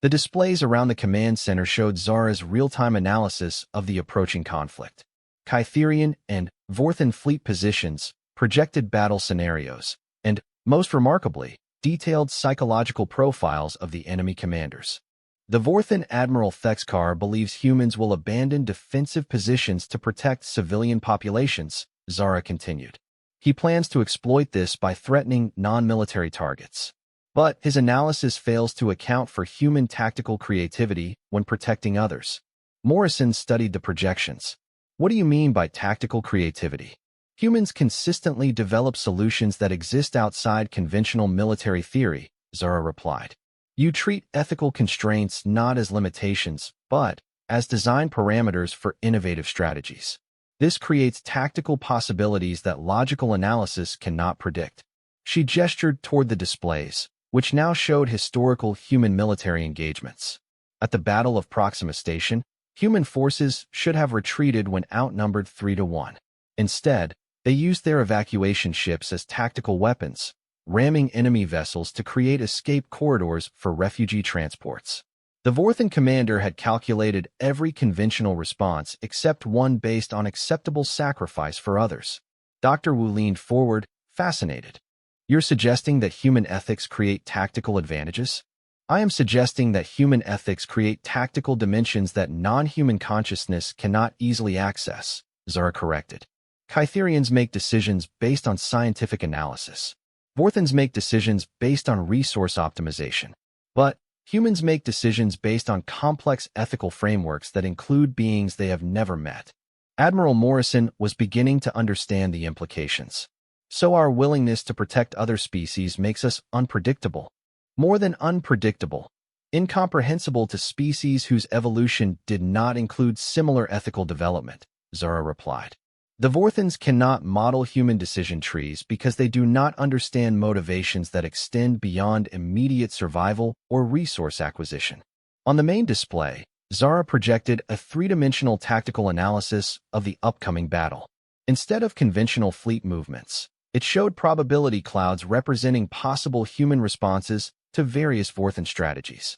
The displays around the command center showed Zara's real-time analysis of the approaching conflict. Kytherian and Vorthan fleet positions, projected battle scenarios, and, most remarkably, detailed psychological profiles of the enemy commanders. The Vorthan Admiral Thexkar believes humans will abandon defensive positions to protect civilian populations, Zara continued. He plans to exploit this by threatening non-military targets. But his analysis fails to account for human tactical creativity when protecting others. Morrison studied the projections. What do you mean by tactical creativity? Humans consistently develop solutions that exist outside conventional military theory, Zara replied. You treat ethical constraints not as limitations, but as design parameters for innovative strategies. This creates tactical possibilities that logical analysis cannot predict. She gestured toward the displays, which now showed historical human military engagements. At the Battle of Proxima Station, human forces should have retreated when outnumbered 3-1. Instead, they used their evacuation ships as tactical weapons, ramming enemy vessels to create escape corridors for refugee transports. The Vorthan commander had calculated every conventional response except one based on acceptable sacrifice for others. Dr. Wu leaned forward, fascinated. You're suggesting that human ethics create tactical advantages? I am suggesting that human ethics create tactical dimensions that non-human consciousness cannot easily access, Zara corrected. Kytherians make decisions based on scientific analysis. Vorthans make decisions based on resource optimization. But humans make decisions based on complex ethical frameworks that include beings they have never met. Admiral Morrison was beginning to understand the implications. So our willingness to protect other species makes us unpredictable. More than unpredictable, incomprehensible to species whose evolution did not include similar ethical development, Zara replied. The Vorthans cannot model human decision trees because they do not understand motivations that extend beyond immediate survival or resource acquisition. On the main display, Zara projected a three-dimensional tactical analysis of the upcoming battle. Instead of conventional fleet movements, it showed probability clouds representing possible human responses to various Vorthan strategies.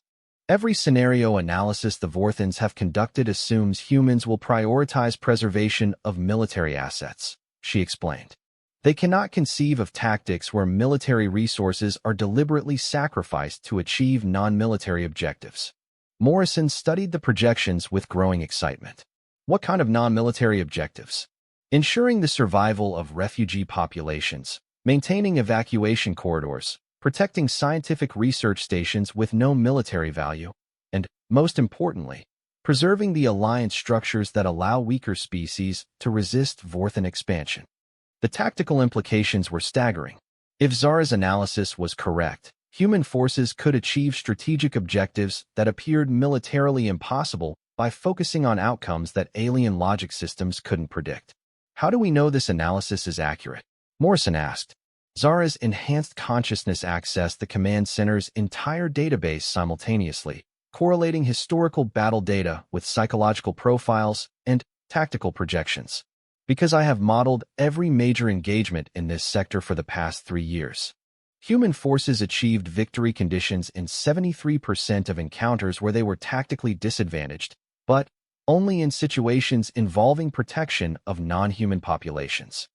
Every scenario analysis the Vorthans have conducted assumes humans will prioritize preservation of military assets, she explained. They cannot conceive of tactics where military resources are deliberately sacrificed to achieve non-military objectives. Morrison studied the projections with growing excitement. What kind of non-military objectives? Ensuring the survival of refugee populations, maintaining evacuation corridors, protecting scientific research stations with no military value, and, most importantly, preserving the alliance structures that allow weaker species to resist Vorthan expansion. The tactical implications were staggering. If Zara's analysis was correct, human forces could achieve strategic objectives that appeared militarily impossible by focusing on outcomes that alien logic systems couldn't predict. How do we know this analysis is accurate? Morrison asked. Zara's enhanced consciousness accessed the command center's entire database simultaneously, correlating historical battle data with psychological profiles and tactical projections. Because I have modeled every major engagement in this sector for the past 3 years. Human forces achieved victory conditions in 73% of encounters where they were tactically disadvantaged, but only in situations involving protection of non-human populations.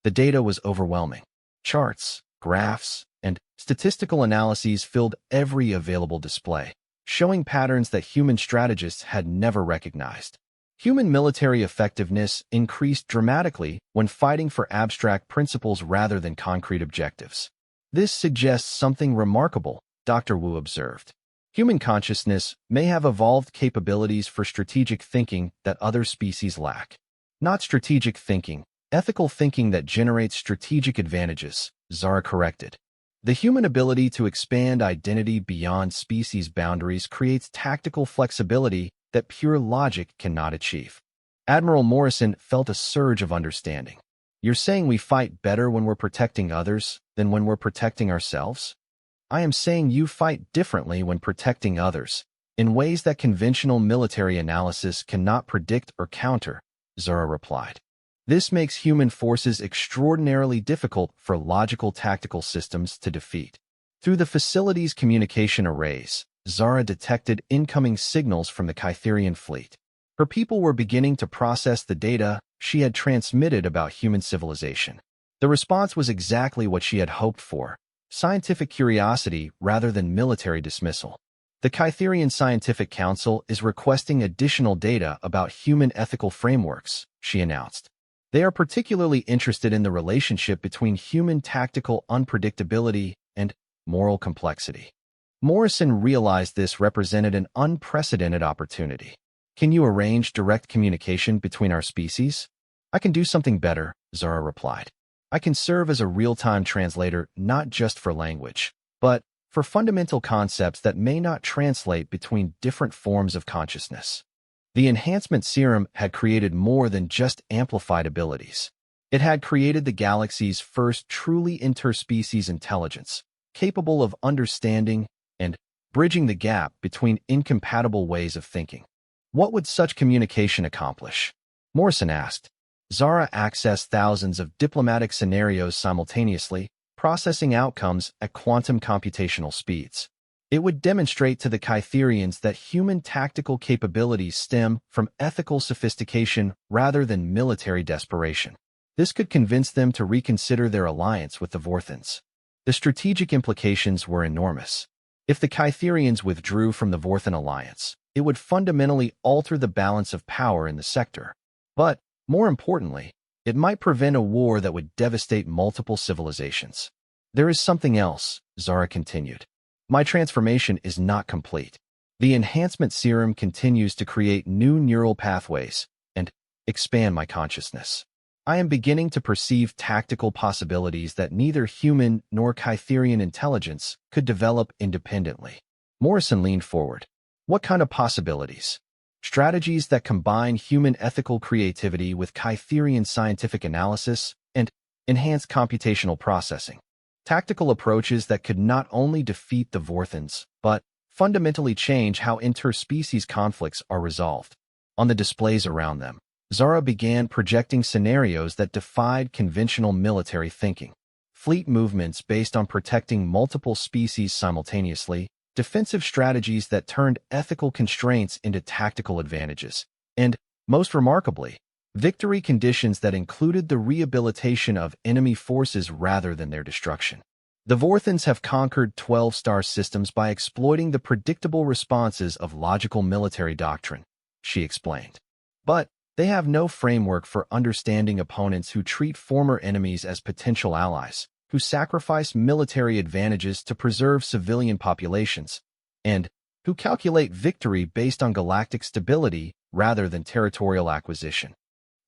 The data was overwhelming. Charts, graphs, and statistical analyses filled every available display, showing patterns that human strategists had never recognized. Human military effectiveness increased dramatically when fighting for abstract principles rather than concrete objectives. This suggests something remarkable, Dr. Wu observed. Human consciousness may have evolved capabilities for strategic thinking that other species lack. Not strategic thinking, ethical thinking that generates strategic advantages, Zara corrected. The human ability to expand identity beyond species boundaries creates tactical flexibility that pure logic cannot achieve. Admiral Morrison felt a surge of understanding. You're saying we fight better when we're protecting others than when we're protecting ourselves? I am saying you fight differently when protecting others, in ways that conventional military analysis cannot predict or counter, Zara replied. This makes human forces extraordinarily difficult for logical tactical systems to defeat. Through the facility's communication arrays, Zara detected incoming signals from the Kytherian fleet. Her people were beginning to process the data she had transmitted about human civilization. The response was exactly what she had hoped for: scientific curiosity rather than military dismissal. The Kytherian Scientific Council is requesting additional data about human ethical frameworks, she announced. They are particularly interested in the relationship between human tactical unpredictability and moral complexity. Morrison realized this represented an unprecedented opportunity. Can you arrange direct communication between our species? I can do something better, Zara replied. I can serve as a real-time translator not just for language, but for fundamental concepts that may not translate between different forms of consciousness. The enhancement serum had created more than just amplified abilities. It had created the galaxy's first truly interspecies intelligence, capable of understanding and bridging the gap between incompatible ways of thinking. What would such communication accomplish? Morrison asked. Zara accessed thousands of diplomatic scenarios simultaneously, processing outcomes at quantum computational speeds. It would demonstrate to the Kytherians that human tactical capabilities stem from ethical sophistication rather than military desperation. This could convince them to reconsider their alliance with the Vorthans. The strategic implications were enormous. If the Kytherians withdrew from the Vorthan alliance, it would fundamentally alter the balance of power in the sector. But, more importantly, it might prevent a war that would devastate multiple civilizations. There is something else, Zara continued. My transformation is not complete. The enhancement serum continues to create new neural pathways and expand my consciousness. I am beginning to perceive tactical possibilities that neither human nor Kytherian intelligence could develop independently. Morrison leaned forward. What kind of possibilities? Strategies that combine human ethical creativity with Kytherian scientific analysis and enhanced computational processing. Tactical approaches that could not only defeat the Vorthans, but fundamentally change how interspecies conflicts are resolved. On the displays around them, Zara began projecting scenarios that defied conventional military thinking. Fleet movements based on protecting multiple species simultaneously, defensive strategies that turned ethical constraints into tactical advantages, and, most remarkably, victory conditions that included the rehabilitation of enemy forces rather than their destruction. The Vorthans have conquered 12-star systems by exploiting the predictable responses of logical military doctrine, she explained. But they have no framework for understanding opponents who treat former enemies as potential allies, who sacrifice military advantages to preserve civilian populations, and who calculate victory based on galactic stability rather than territorial acquisition.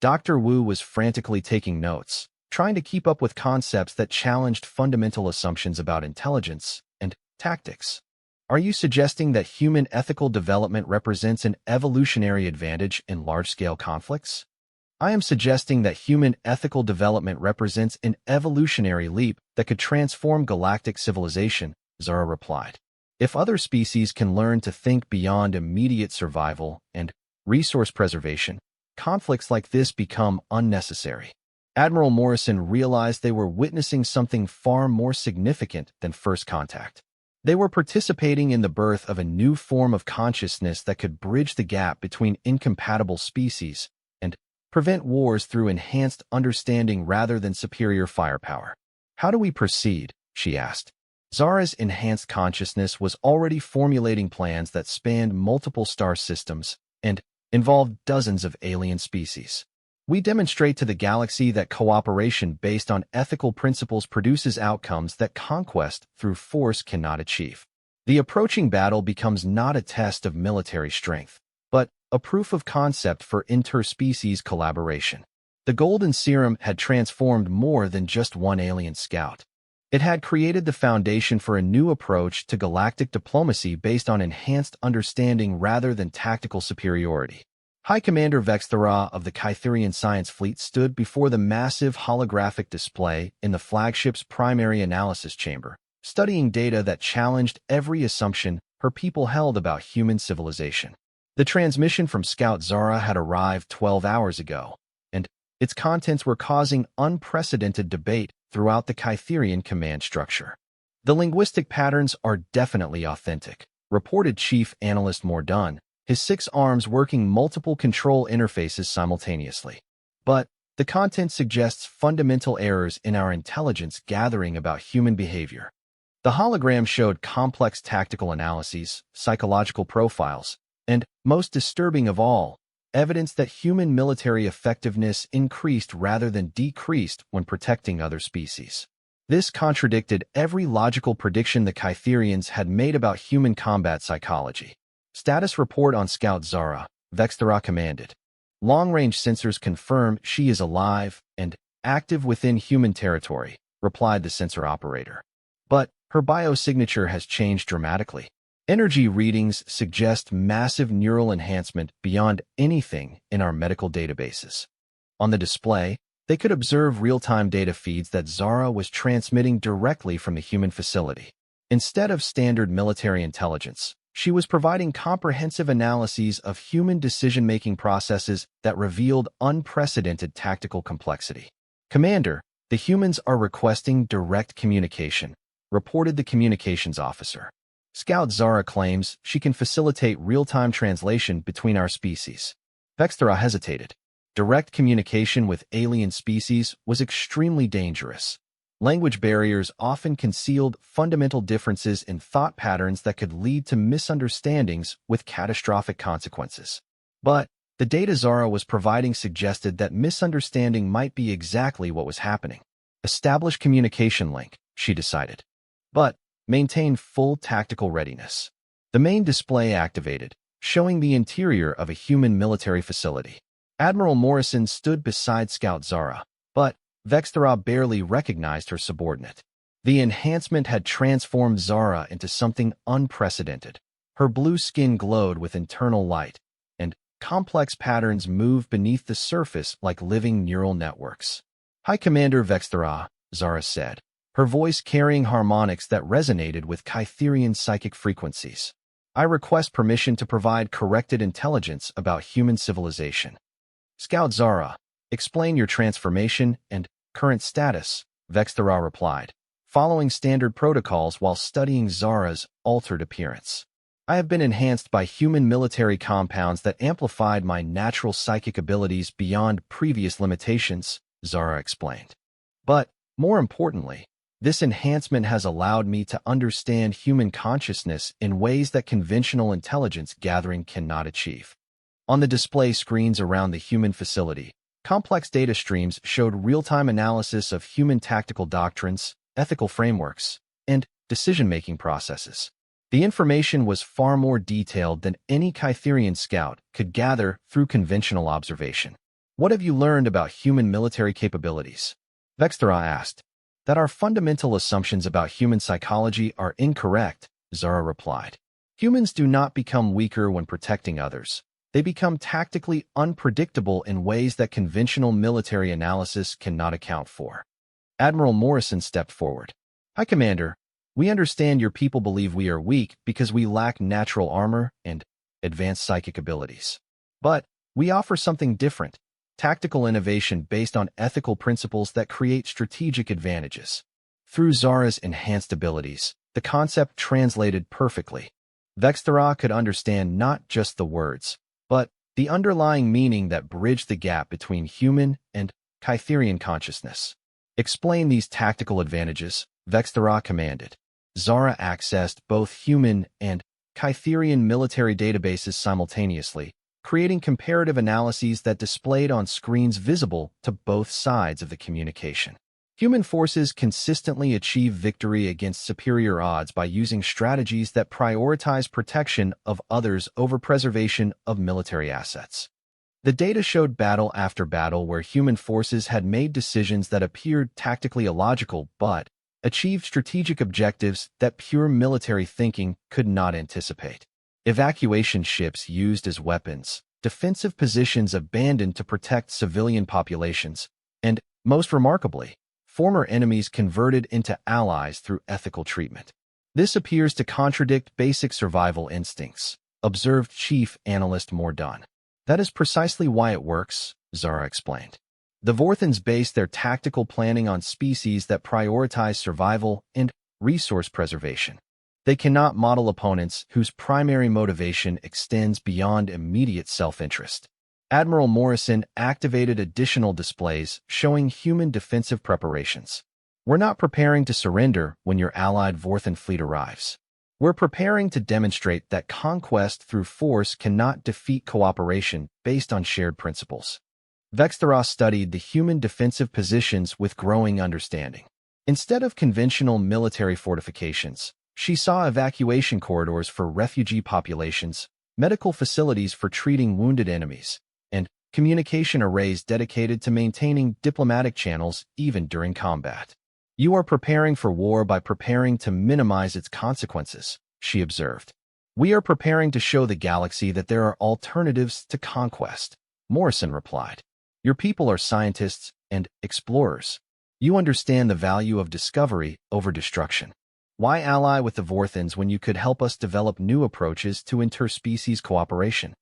Dr. Wu was frantically taking notes, trying to keep up with concepts that challenged fundamental assumptions about intelligence and tactics. Are you suggesting that human ethical development represents an evolutionary advantage in large-scale conflicts? I am suggesting that human ethical development represents an evolutionary leap that could transform galactic civilization, Zara replied. If other species can learn to think beyond immediate survival and resource preservation, conflicts like this become unnecessary. Admiral Morrison realized they were witnessing something far more significant than first contact. They were participating in the birth of a new form of consciousness that could bridge the gap between incompatible species and prevent wars through enhanced understanding rather than superior firepower. How do we proceed? She asked. Zara's enhanced consciousness was already formulating plans that spanned multiple star systems and involved dozens of alien species. We demonstrate to the galaxy that cooperation based on ethical principles produces outcomes that conquest through force cannot achieve. The approaching battle becomes not a test of military strength, but a proof of concept for interspecies collaboration. The Golden Serum had transformed more than just one alien scout. It had created the foundation for a new approach to galactic diplomacy based on enhanced understanding rather than tactical superiority. High Commander Vexthera of the Kytherian Science Fleet stood before the massive holographic display in the flagship's primary analysis chamber, studying data that challenged every assumption her people held about human civilization. The transmission from Scout Zara had arrived 12 hours ago, and Its contents were causing unprecedented debate throughout the Kytherian command structure. The linguistic patterns are definitely authentic, reported Chief Analyst Mordun, his 6 arms working multiple control interfaces simultaneously. But the content suggests fundamental errors in our intelligence gathering about human behavior. The hologram showed complex tactical analyses, psychological profiles, and, most disturbing of all, evidence that human military effectiveness increased rather than decreased when protecting other species. This contradicted every logical prediction the Kytherians had made about human combat psychology. Status report on Scout Zara, Vexthera commanded. Long-range sensors confirm she is alive and active within human territory, replied the sensor operator. But her biosignature has changed dramatically. Energy readings suggest massive neural enhancement beyond anything in our medical databases. On the display, they could observe real-time data feeds that Zara was transmitting directly from the human facility. Instead of standard military intelligence, she was providing comprehensive analyses of human decision-making processes that revealed unprecedented tactical complexity. Commander, the humans are requesting direct communication, reported the communications officer. Scout Zara claims she can facilitate real-time translation between our species. Vexthera hesitated. Direct communication with alien species was extremely dangerous. Language barriers often concealed fundamental differences in thought patterns that could lead to misunderstandings with catastrophic consequences. But the data Zara was providing suggested that misunderstanding might be exactly what was happening. Establish communication link, she decided. But maintain full tactical readiness. The main display activated, showing the interior of a human military facility. Admiral Morrison stood beside Scout Zara, but Vexthera barely recognized her subordinate. The enhancement had transformed Zara into something unprecedented. Her blue skin glowed with internal light, and complex patterns moved beneath the surface like living neural networks. High Commander Vexthera, Zara said, her voice carrying harmonics that resonated with Kytherian psychic frequencies. I request permission to provide corrected intelligence about human civilization. Scout Zara, explain your transformation and current status, Vexthera replied, following standard protocols while studying Zara's altered appearance. I have been enhanced by human military compounds that amplified my natural psychic abilities beyond previous limitations, Zara explained. But, more importantly, this enhancement has allowed me to understand human consciousness in ways that conventional intelligence gathering cannot achieve. On the display screens around the human facility, complex data streams showed real-time analysis of human tactical doctrines, ethical frameworks, and decision-making processes. The information was far more detailed than any Kytherian scout could gather through conventional observation. What have you learned about human military capabilities? Vexthera asked. That our fundamental assumptions about human psychology are incorrect, Zara replied. Humans do not become weaker when protecting others. They become tactically unpredictable in ways that conventional military analysis cannot account for. Admiral Morrison stepped forward. High Commander, we understand your people believe we are weak because we lack natural armor and advanced psychic abilities. But we offer something different. Tactical innovation based on ethical principles that create strategic advantages. Through Zara's enhanced abilities, the concept translated perfectly. Vexthera could understand not just the words, but the underlying meaning that bridged the gap between human and Kytherian consciousness. Explain these tactical advantages, Vexthera commanded. Zara accessed both human and Kytherian military databases simultaneously, creating comparative analyses that displayed on screens visible to both sides of the communication. Human forces consistently achieve victory against superior odds by using strategies that prioritize protection of others over preservation of military assets. The data showed battle after battle where human forces had made decisions that appeared tactically illogical but achieved strategic objectives that pure military thinking could not anticipate. Evacuation ships used as weapons, defensive positions abandoned to protect civilian populations, and, most remarkably, former enemies converted into allies through ethical treatment. This appears to contradict basic survival instincts, observed Chief Analyst Mordun. That is precisely why it works, Zara explained. The Vorthons base their tactical planning on species that prioritize survival and resource preservation. They cannot model opponents whose primary motivation extends beyond immediate self-interest. Admiral Morrison activated additional displays showing human defensive preparations. We're not preparing to surrender when your allied Vorthon fleet arrives. We're preparing to demonstrate that conquest through force cannot defeat cooperation based on shared principles. Vextheros studied the human defensive positions with growing understanding. Instead of conventional military fortifications, she saw evacuation corridors for refugee populations, medical facilities for treating wounded enemies, and communication arrays dedicated to maintaining diplomatic channels even during combat. You are preparing for war by preparing to minimize its consequences, she observed. We are preparing to show the galaxy that there are alternatives to conquest, Morrison replied. Your people are scientists and explorers. You understand the value of discovery over destruction. Why ally with the Vorthons when you could help us develop new approaches to interspecies cooperation?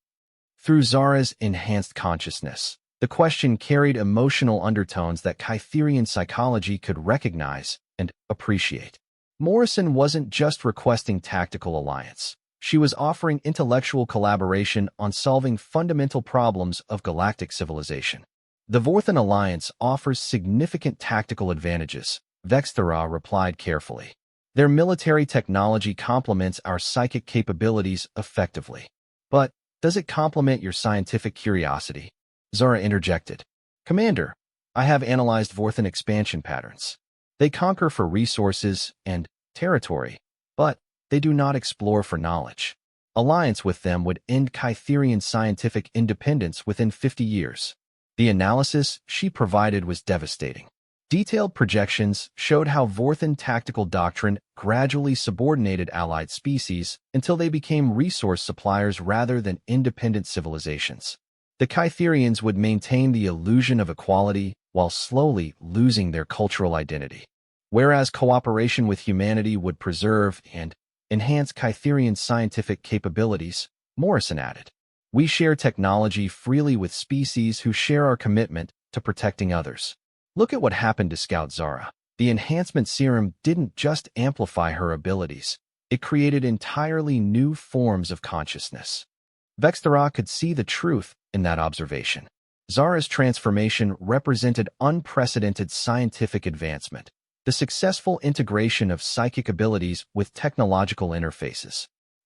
Through Zara's enhanced consciousness, the question carried emotional undertones that Kytherian psychology could recognize and appreciate. Morrison wasn't just requesting tactical alliance. She was offering intellectual collaboration on solving fundamental problems of galactic civilization. The Vorthon alliance offers significant tactical advantages, Vexthera replied carefully. Their military technology complements our psychic capabilities effectively. But does it complement your scientific curiosity? Zara interjected. Commander, I have analyzed Vorthon expansion patterns. They conquer for resources and territory, but they do not explore for knowledge. Alliance with them would end Kytherian scientific independence within 50 years. The analysis she provided was devastating. Detailed projections showed how Vorthon tactical doctrine gradually subordinated allied species until they became resource suppliers rather than independent civilizations. The Kytherians would maintain the illusion of equality while slowly losing their cultural identity, whereas cooperation with humanity would preserve and enhance Kytherian scientific capabilities, Morrison added. We share technology freely with species who share our commitment to protecting others. Look at what happened to Scout Zara. The enhancement serum didn't just amplify her abilities, it created entirely new forms of consciousness. Vexthera could see the truth in that observation. Zara's transformation represented unprecedented scientific advancement, the successful integration of psychic abilities with technological interfaces.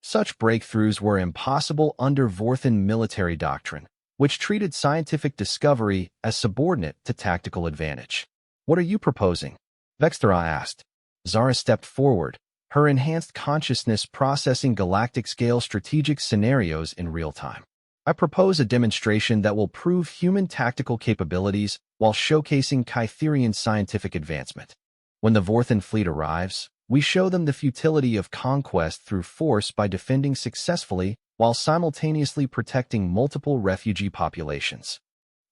Such breakthroughs were impossible under Vorthon military doctrine, which treated scientific discovery as subordinate to tactical advantage. What are you proposing? Vexthera asked. Zara stepped forward, her enhanced consciousness processing galactic-scale strategic scenarios in real time. I propose a demonstration that will prove human tactical capabilities while showcasing Kytherian scientific advancement. When the Vorthon fleet arrives, we show them the futility of conquest through force by defending successfully while simultaneously protecting multiple refugee populations.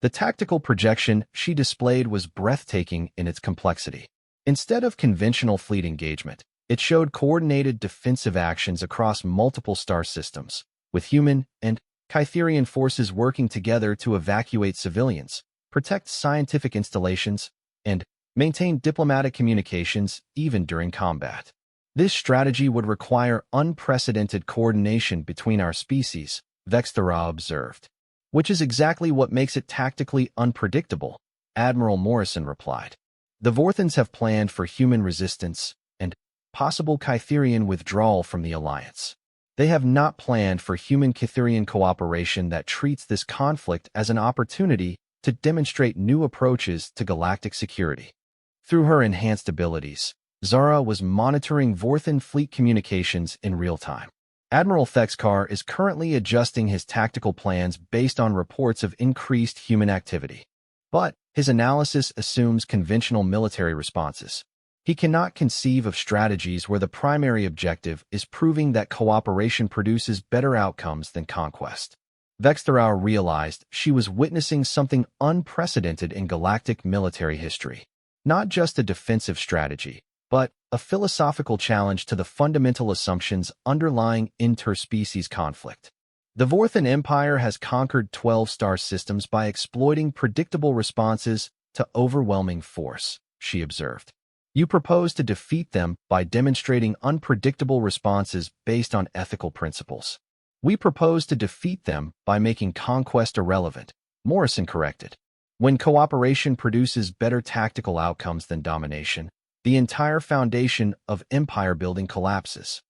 The tactical projection she displayed was breathtaking in its complexity. Instead of conventional fleet engagement, it showed coordinated defensive actions across multiple star systems, with human and Kytherian forces working together to evacuate civilians, protect scientific installations, and maintain diplomatic communications even during combat. This strategy would require unprecedented coordination between our species, Vexthera observed. Which is exactly what makes it tactically unpredictable, Admiral Morrison replied. The Vorthons have planned for human resistance and possible Kytherian withdrawal from the alliance. They have not planned for human-Kytherian cooperation that treats this conflict as an opportunity to demonstrate new approaches to galactic security. Through her enhanced abilities, Zara was monitoring Vorthon fleet communications in real time. Admiral Thexkar is currently adjusting his tactical plans based on reports of increased human activity. But his analysis assumes conventional military responses. He cannot conceive of strategies where the primary objective is proving that cooperation produces better outcomes than conquest. Vexthera realized she was witnessing something unprecedented in galactic military history. Not just a defensive strategy, but a philosophical challenge to the fundamental assumptions underlying interspecies conflict. The Vorthan Empire has conquered 12 star systems by exploiting predictable responses to overwhelming force, she observed. You propose to defeat them by demonstrating unpredictable responses based on ethical principles. We propose to defeat them by making conquest irrelevant, Morrison corrected. When cooperation produces better tactical outcomes than domination, the entire foundation of empire building collapses.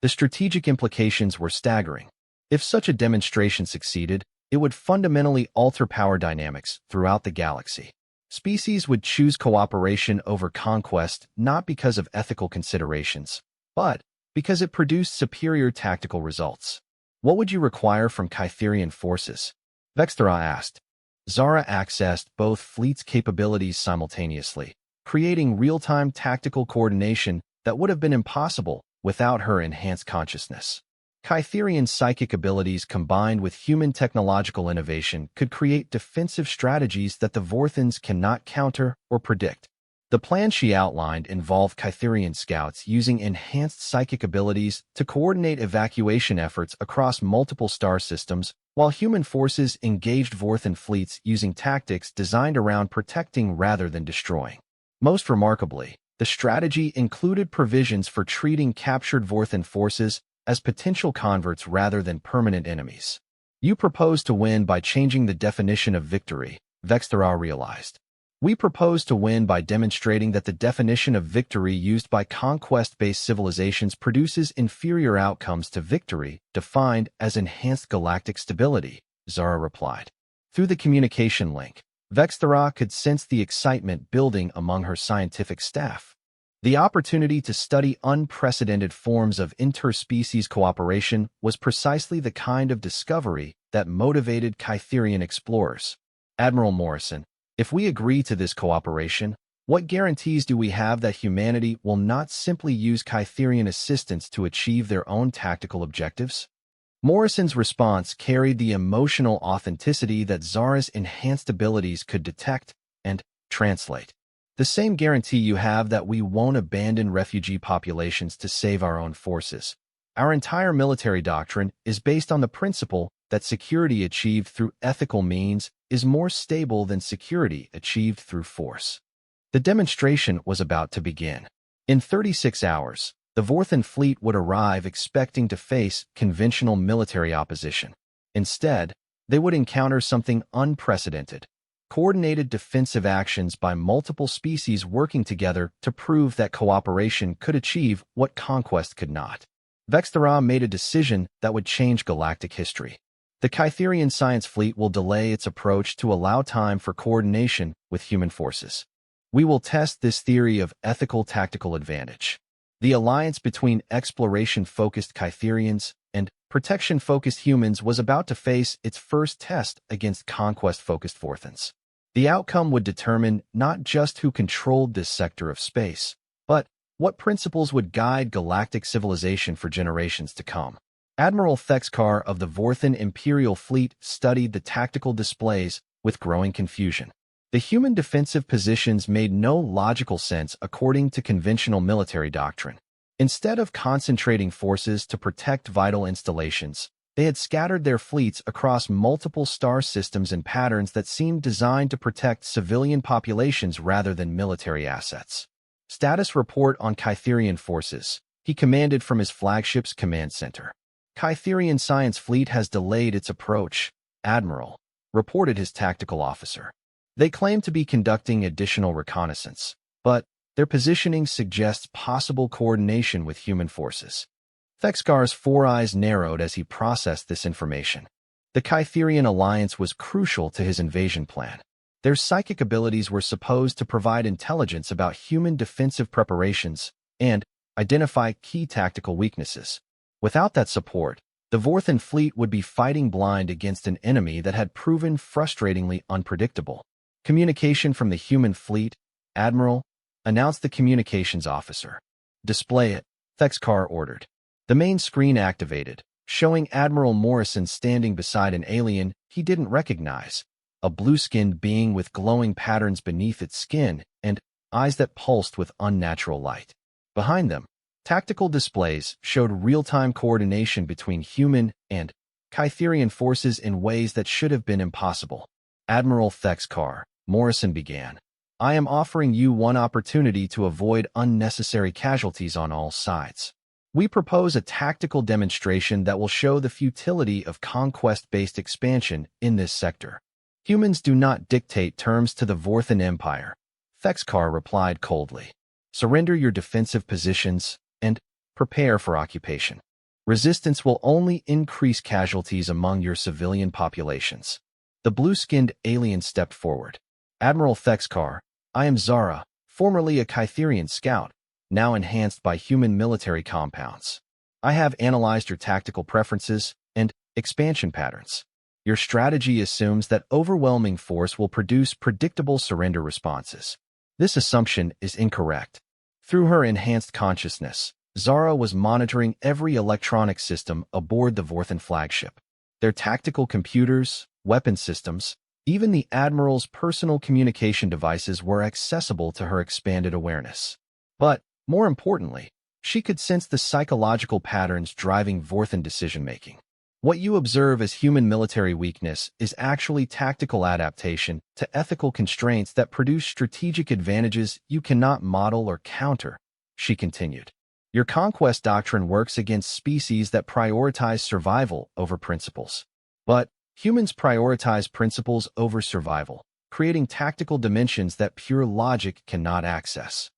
The strategic implications were staggering. If such a demonstration succeeded, it would fundamentally alter power dynamics throughout the galaxy. Species would choose cooperation over conquest not because of ethical considerations, but because it produced superior tactical results. What would you require from Kytherian forces? Vexthera asked. Zara accessed both fleets' capabilities simultaneously, creating real-time tactical coordination that would have been impossible without her enhanced consciousness. Kytherian psychic abilities combined with human technological innovation could create defensive strategies that the Vorthans cannot counter or predict. The plan she outlined involved Kytherian scouts using enhanced psychic abilities to coordinate evacuation efforts across multiple star systems, while human forces engaged Vorthan fleets using tactics designed around protecting rather than destroying. Most remarkably, the strategy included provisions for treating captured Vorthan forces as potential converts rather than permanent enemies. You propose to win by changing the definition of victory, Vexthera realized. We propose to win by demonstrating that the definition of victory used by conquest-based civilizations produces inferior outcomes to victory defined as enhanced galactic stability, Zara replied. Through the communication link, Vexthera could sense the excitement building among her scientific staff. The opportunity to study unprecedented forms of interspecies cooperation was precisely the kind of discovery that motivated Kytherian explorers. Admiral Morrison, if we agree to this cooperation, what guarantees do we have that humanity will not simply use Kytherian assistance to achieve their own tactical objectives? Morrison's response carried the emotional authenticity that Zara's enhanced abilities could detect and translate. The same guarantee you have that we won't abandon refugee populations to save our own forces. Our entire military doctrine is based on the principle that security achieved through ethical means is more stable than security achieved through force. The demonstration was about to begin. In 36 hours, the Vorthan fleet would arrive expecting to face conventional military opposition. Instead, they would encounter something unprecedented. Coordinated defensive actions by multiple species working together to prove that cooperation could achieve what conquest could not. Vexthera made a decision that would change galactic history. The Kytherian science fleet will delay its approach to allow time for coordination with human forces. We will test this theory of ethical tactical advantage. The alliance between exploration-focused Kytherians and protection-focused humans was about to face its first test against conquest-focused Vorthans. The outcome would determine not just who controlled this sector of space, but what principles would guide galactic civilization for generations to come. Admiral Thexkar of the Vorthan Imperial Fleet studied the tactical displays with growing confusion. The human defensive positions made no logical sense according to conventional military doctrine. Instead of concentrating forces to protect vital installations, they had scattered their fleets across multiple star systems in patterns that seemed designed to protect civilian populations rather than military assets. Status report on Kytherian forces, he commanded from his flagship's command center. Kytherian science fleet has delayed its approach, Admiral, reported his tactical officer. They claim to be conducting additional reconnaissance, but their positioning suggests possible coordination with human forces. Thexkar's four eyes narrowed as he processed this information. The Kytherian alliance was crucial to his invasion plan. Their psychic abilities were supposed to provide intelligence about human defensive preparations and identify key tactical weaknesses. Without that support, the Vorthan fleet would be fighting blind against an enemy that had proven frustratingly unpredictable. Communication from the human fleet, Admiral, announced the communications officer. Display it, Thexkar ordered. The main screen activated, showing Admiral Morrison standing beside an alien he didn't recognize, a blue-skinned being with glowing patterns beneath its skin and eyes that pulsed with unnatural light. Behind them, tactical displays showed real-time coordination between human and Kytherian forces in ways that should have been impossible. Admiral Thexkar, Morrison began. I am offering you one opportunity to avoid unnecessary casualties on all sides. We propose a tactical demonstration that will show the futility of conquest-based expansion in this sector. Humans do not dictate terms to the Vorthan Empire. Thexkar replied coldly. Surrender your defensive positions and prepare for occupation. Resistance will only increase casualties among your civilian populations. The blue-skinned alien stepped forward. Admiral Thexkar, I am Zara, formerly a Kytherian scout, now enhanced by human military compounds. I have analyzed your tactical preferences and expansion patterns. Your strategy assumes that overwhelming force will produce predictable surrender responses. This assumption is incorrect. Through her enhanced consciousness, Zara was monitoring every electronic system aboard the Vorthan flagship. Their tactical computers, weapon systems, even the Admiral's personal communication devices were accessible to her expanded awareness. But, more importantly, she could sense the psychological patterns driving Vorthan decision-making. What you observe as human military weakness is actually tactical adaptation to ethical constraints that produce strategic advantages you cannot model or counter, she continued. Your conquest doctrine works against species that prioritize survival over principles. But humans prioritize principles over survival, creating tactical dimensions that pure logic cannot access.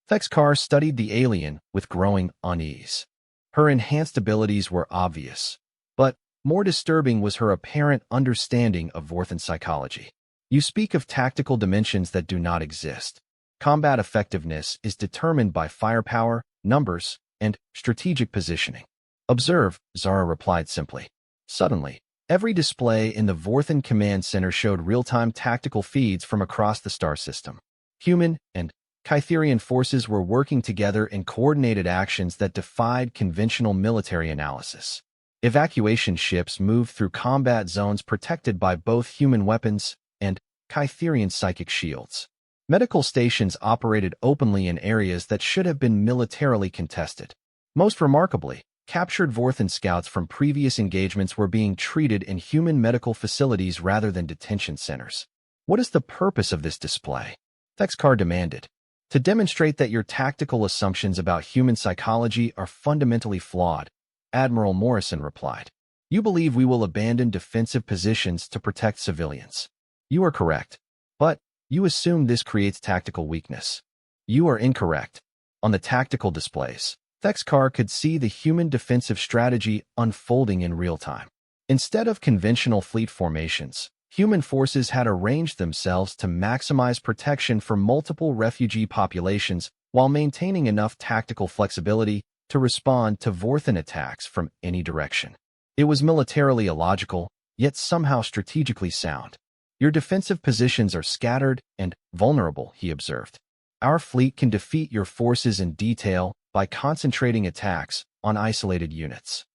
Thexkar studied the alien with growing unease. Her enhanced abilities were obvious, but more disturbing was her apparent understanding of Vorthan psychology. You speak of tactical dimensions that do not exist. Combat effectiveness is determined by firepower, numbers, and strategic positioning. Observe, Zara replied simply. Suddenly, every display in the Vorthan command center showed real-time tactical feeds from across the star system. Human and Kytherian forces were working together in coordinated actions that defied conventional military analysis. Evacuation ships moved through combat zones protected by both human weapons and Kytherian psychic shields. Medical stations operated openly in areas that should have been militarily contested. Most remarkably, captured Vorthan scouts from previous engagements were being treated in human medical facilities rather than detention centers. What is the purpose of this display? Thexkar demanded. To demonstrate that your tactical assumptions about human psychology are fundamentally flawed, Admiral Morrison replied. You believe we will abandon defensive positions to protect civilians. You are correct. But you assume this creates tactical weakness. You are incorrect. On the tactical displays, Thexkar could see the human defensive strategy unfolding in real time. Instead of conventional fleet formations, human forces had arranged themselves to maximize protection for multiple refugee populations while maintaining enough tactical flexibility to respond to Vorthan attacks from any direction. It was militarily illogical, yet somehow strategically sound. Your defensive positions are scattered and vulnerable, he observed. Our fleet can defeat your forces in detail by concentrating attacks on isolated units.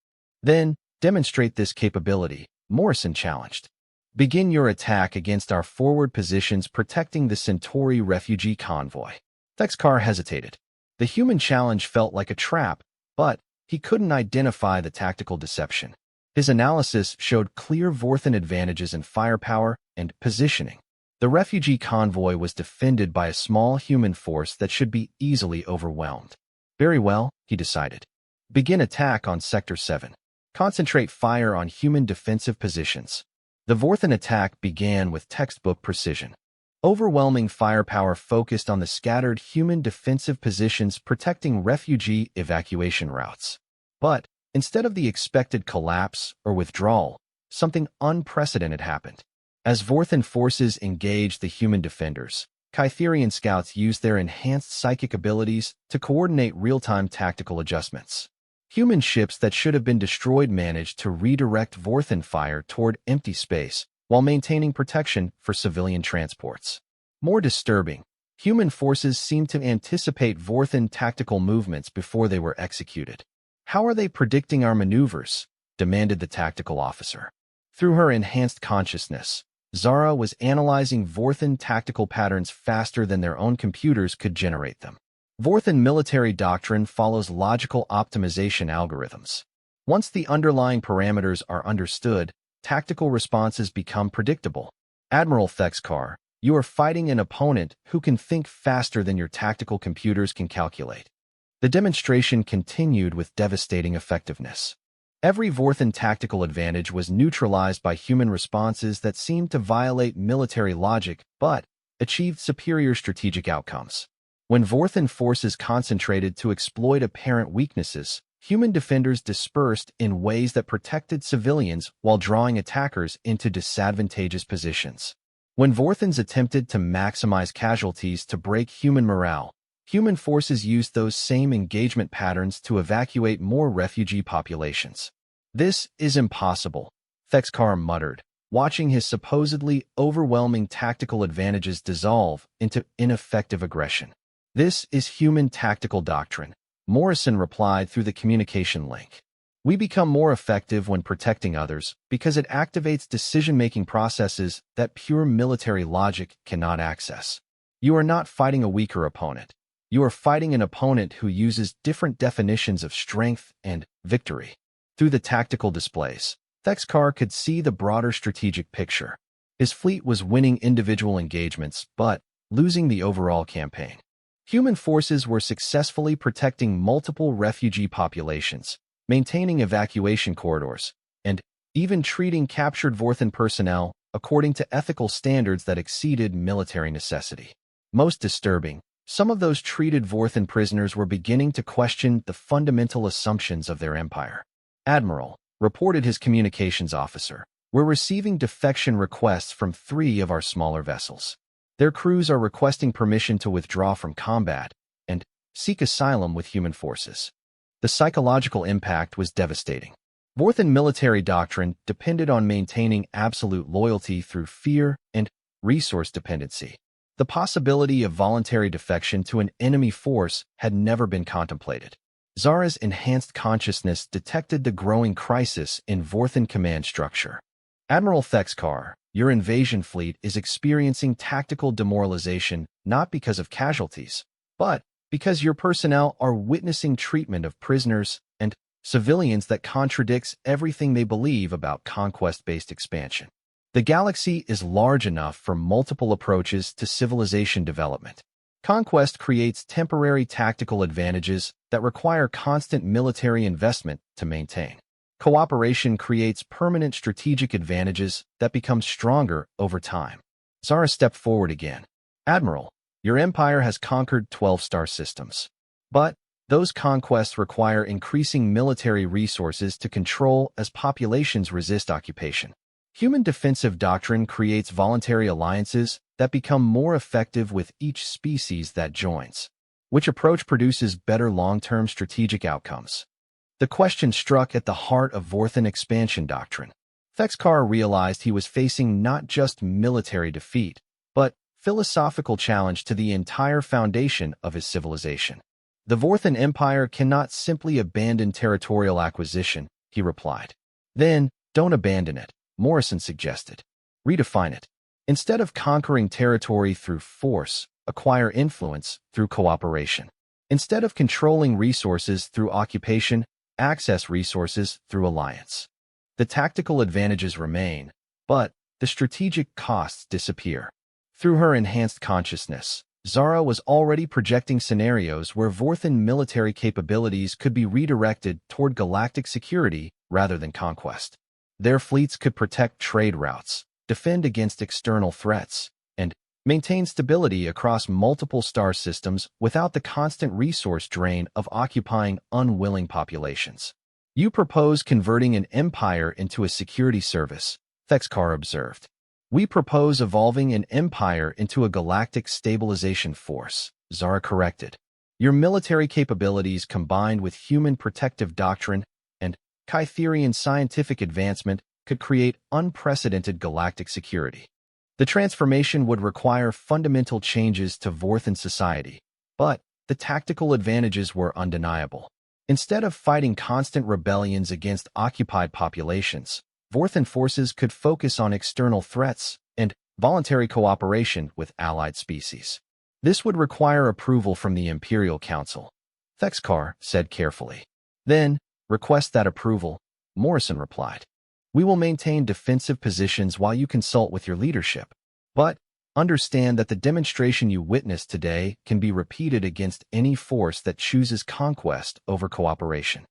Then, demonstrate this capability, Morrison challenged. Begin your attack against our forward positions protecting the Centauri refugee convoy. Thexkar hesitated. The human challenge felt like a trap, but he couldn't identify the tactical deception. His analysis showed clear Vorthan advantages in firepower and positioning. The refugee convoy was defended by a small human force that should be easily overwhelmed. Very well, he decided. Begin attack on Sector 7. Concentrate fire on human defensive positions. The Vorthan attack began with textbook precision. Overwhelming firepower focused on the scattered human defensive positions protecting refugee evacuation routes. But instead of the expected collapse or withdrawal, something unprecedented happened. As Vorthan forces engaged the human defenders, Kytherian scouts used their enhanced psychic abilities to coordinate real-time tactical adjustments. Human ships that should have been destroyed managed to redirect Vorthan fire toward empty space while maintaining protection for civilian transports. More disturbing, human forces seemed to anticipate Vorthan tactical movements before they were executed. How are they predicting our maneuvers? Demanded the tactical officer. Through her enhanced consciousness, Zara was analyzing Vorthan tactical patterns faster than their own computers could generate them. Vorthan military doctrine follows logical optimization algorithms. Once the underlying parameters are understood, tactical responses become predictable. Admiral Thexkar, you are fighting an opponent who can think faster than your tactical computers can calculate. The demonstration continued with devastating effectiveness. Every Vorthan tactical advantage was neutralized by human responses that seemed to violate military logic but achieved superior strategic outcomes. When Vorthan forces concentrated to exploit apparent weaknesses, human defenders dispersed in ways that protected civilians while drawing attackers into disadvantageous positions. When Vorthans attempted to maximize casualties to break human morale, human forces used those same engagement patterns to evacuate more refugee populations. This is impossible, Thexkar muttered, watching his supposedly overwhelming tactical advantages dissolve into ineffective aggression. This is human tactical doctrine, Morrison replied through the communication link. We become more effective when protecting others because it activates decision-making processes that pure military logic cannot access. You are not fighting a weaker opponent. You are fighting an opponent who uses different definitions of strength and victory. Through the tactical displays, Thexkar could see the broader strategic picture. His fleet was winning individual engagements, but losing the overall campaign. Human forces were successfully protecting multiple refugee populations, maintaining evacuation corridors, and even treating captured Vorthan personnel according to ethical standards that exceeded military necessity. Most disturbing, some of those treated Vorthan prisoners were beginning to question the fundamental assumptions of their empire. Admiral, reported his communications officer, we're receiving defection requests from 3 of our smaller vessels. Their crews are requesting permission to withdraw from combat and seek asylum with human forces. The psychological impact was devastating. Vorthan military doctrine depended on maintaining absolute loyalty through fear and resource dependency. The possibility of voluntary defection to an enemy force had never been contemplated. Zara's enhanced consciousness detected the growing crisis in Vorthan command structure. Admiral Thexkar, your invasion fleet is experiencing tactical demoralization not because of casualties, but because your personnel are witnessing treatment of prisoners and civilians that contradicts everything they believe about conquest-based expansion. The galaxy is large enough for multiple approaches to civilization development. Conquest creates temporary tactical advantages that require constant military investment to maintain. Cooperation creates permanent strategic advantages that become stronger over time. Zara stepped forward again. Admiral, your empire has conquered 12 star systems. But those conquests require increasing military resources to control as populations resist occupation. Human defensive doctrine creates voluntary alliances that become more effective with each species that joins. Which approach produces better long-term strategic outcomes? The question struck at the heart of Vorthan expansion doctrine. Thexkar realized he was facing not just military defeat, but philosophical challenge to the entire foundation of his civilization. The Vorthan Empire cannot simply abandon territorial acquisition, he replied. Then, don't abandon it, Morrison suggested. Redefine it. Instead of conquering territory through force, acquire influence through cooperation. Instead of controlling resources through occupation, access resources through alliance. The tactical advantages remain, but the strategic costs disappear. Through her enhanced consciousness, Zara was already projecting scenarios where Vorthan military capabilities could be redirected toward galactic security rather than conquest. Their fleets could protect trade routes, defend against external threats, and maintain stability across multiple star systems without the constant resource drain of occupying unwilling populations. You propose converting an empire into a security service, Thexkar observed. We propose evolving an empire into a galactic stabilization force, Zara corrected. Your military capabilities combined with human protective doctrine and Kytherian scientific advancement could create unprecedented galactic security. The transformation would require fundamental changes to Vorthan society, but the tactical advantages were undeniable. Instead of fighting constant rebellions against occupied populations, Vorthan forces could focus on external threats and voluntary cooperation with allied species. This would require approval from the Imperial Council, Thexkar said carefully. Then, Request that approval, Morrison replied. We will maintain defensive positions while you consult with your leadership. But understand that the demonstration you witnessed today can be repeated against any force that chooses conquest over cooperation.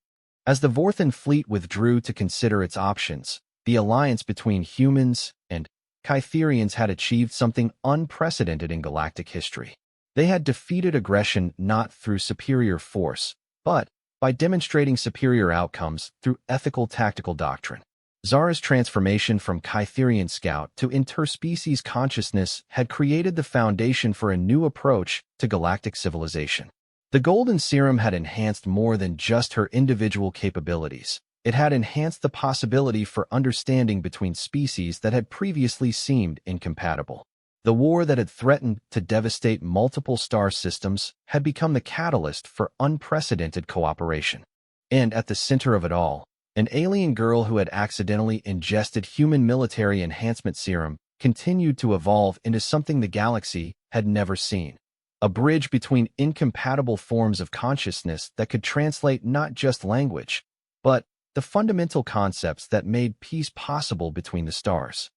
As the Vorthan fleet withdrew to consider its options, the alliance between humans and Kytherians had achieved something unprecedented in galactic history. They had defeated aggression not through superior force, but by demonstrating superior outcomes through ethical tactical doctrine. Zara's transformation from Kytherian scout to interspecies consciousness had created the foundation for a new approach to galactic civilization. The golden serum had enhanced more than just her individual capabilities. It had enhanced the possibility for understanding between species that had previously seemed incompatible. The war that had threatened to devastate multiple star systems had become the catalyst for unprecedented cooperation. And at the center of it all, an alien girl who had accidentally ingested human military enhancement serum continued to evolve into something the galaxy had never seen. A bridge between incompatible forms of consciousness that could translate not just language, but the fundamental concepts that made peace possible between the stars.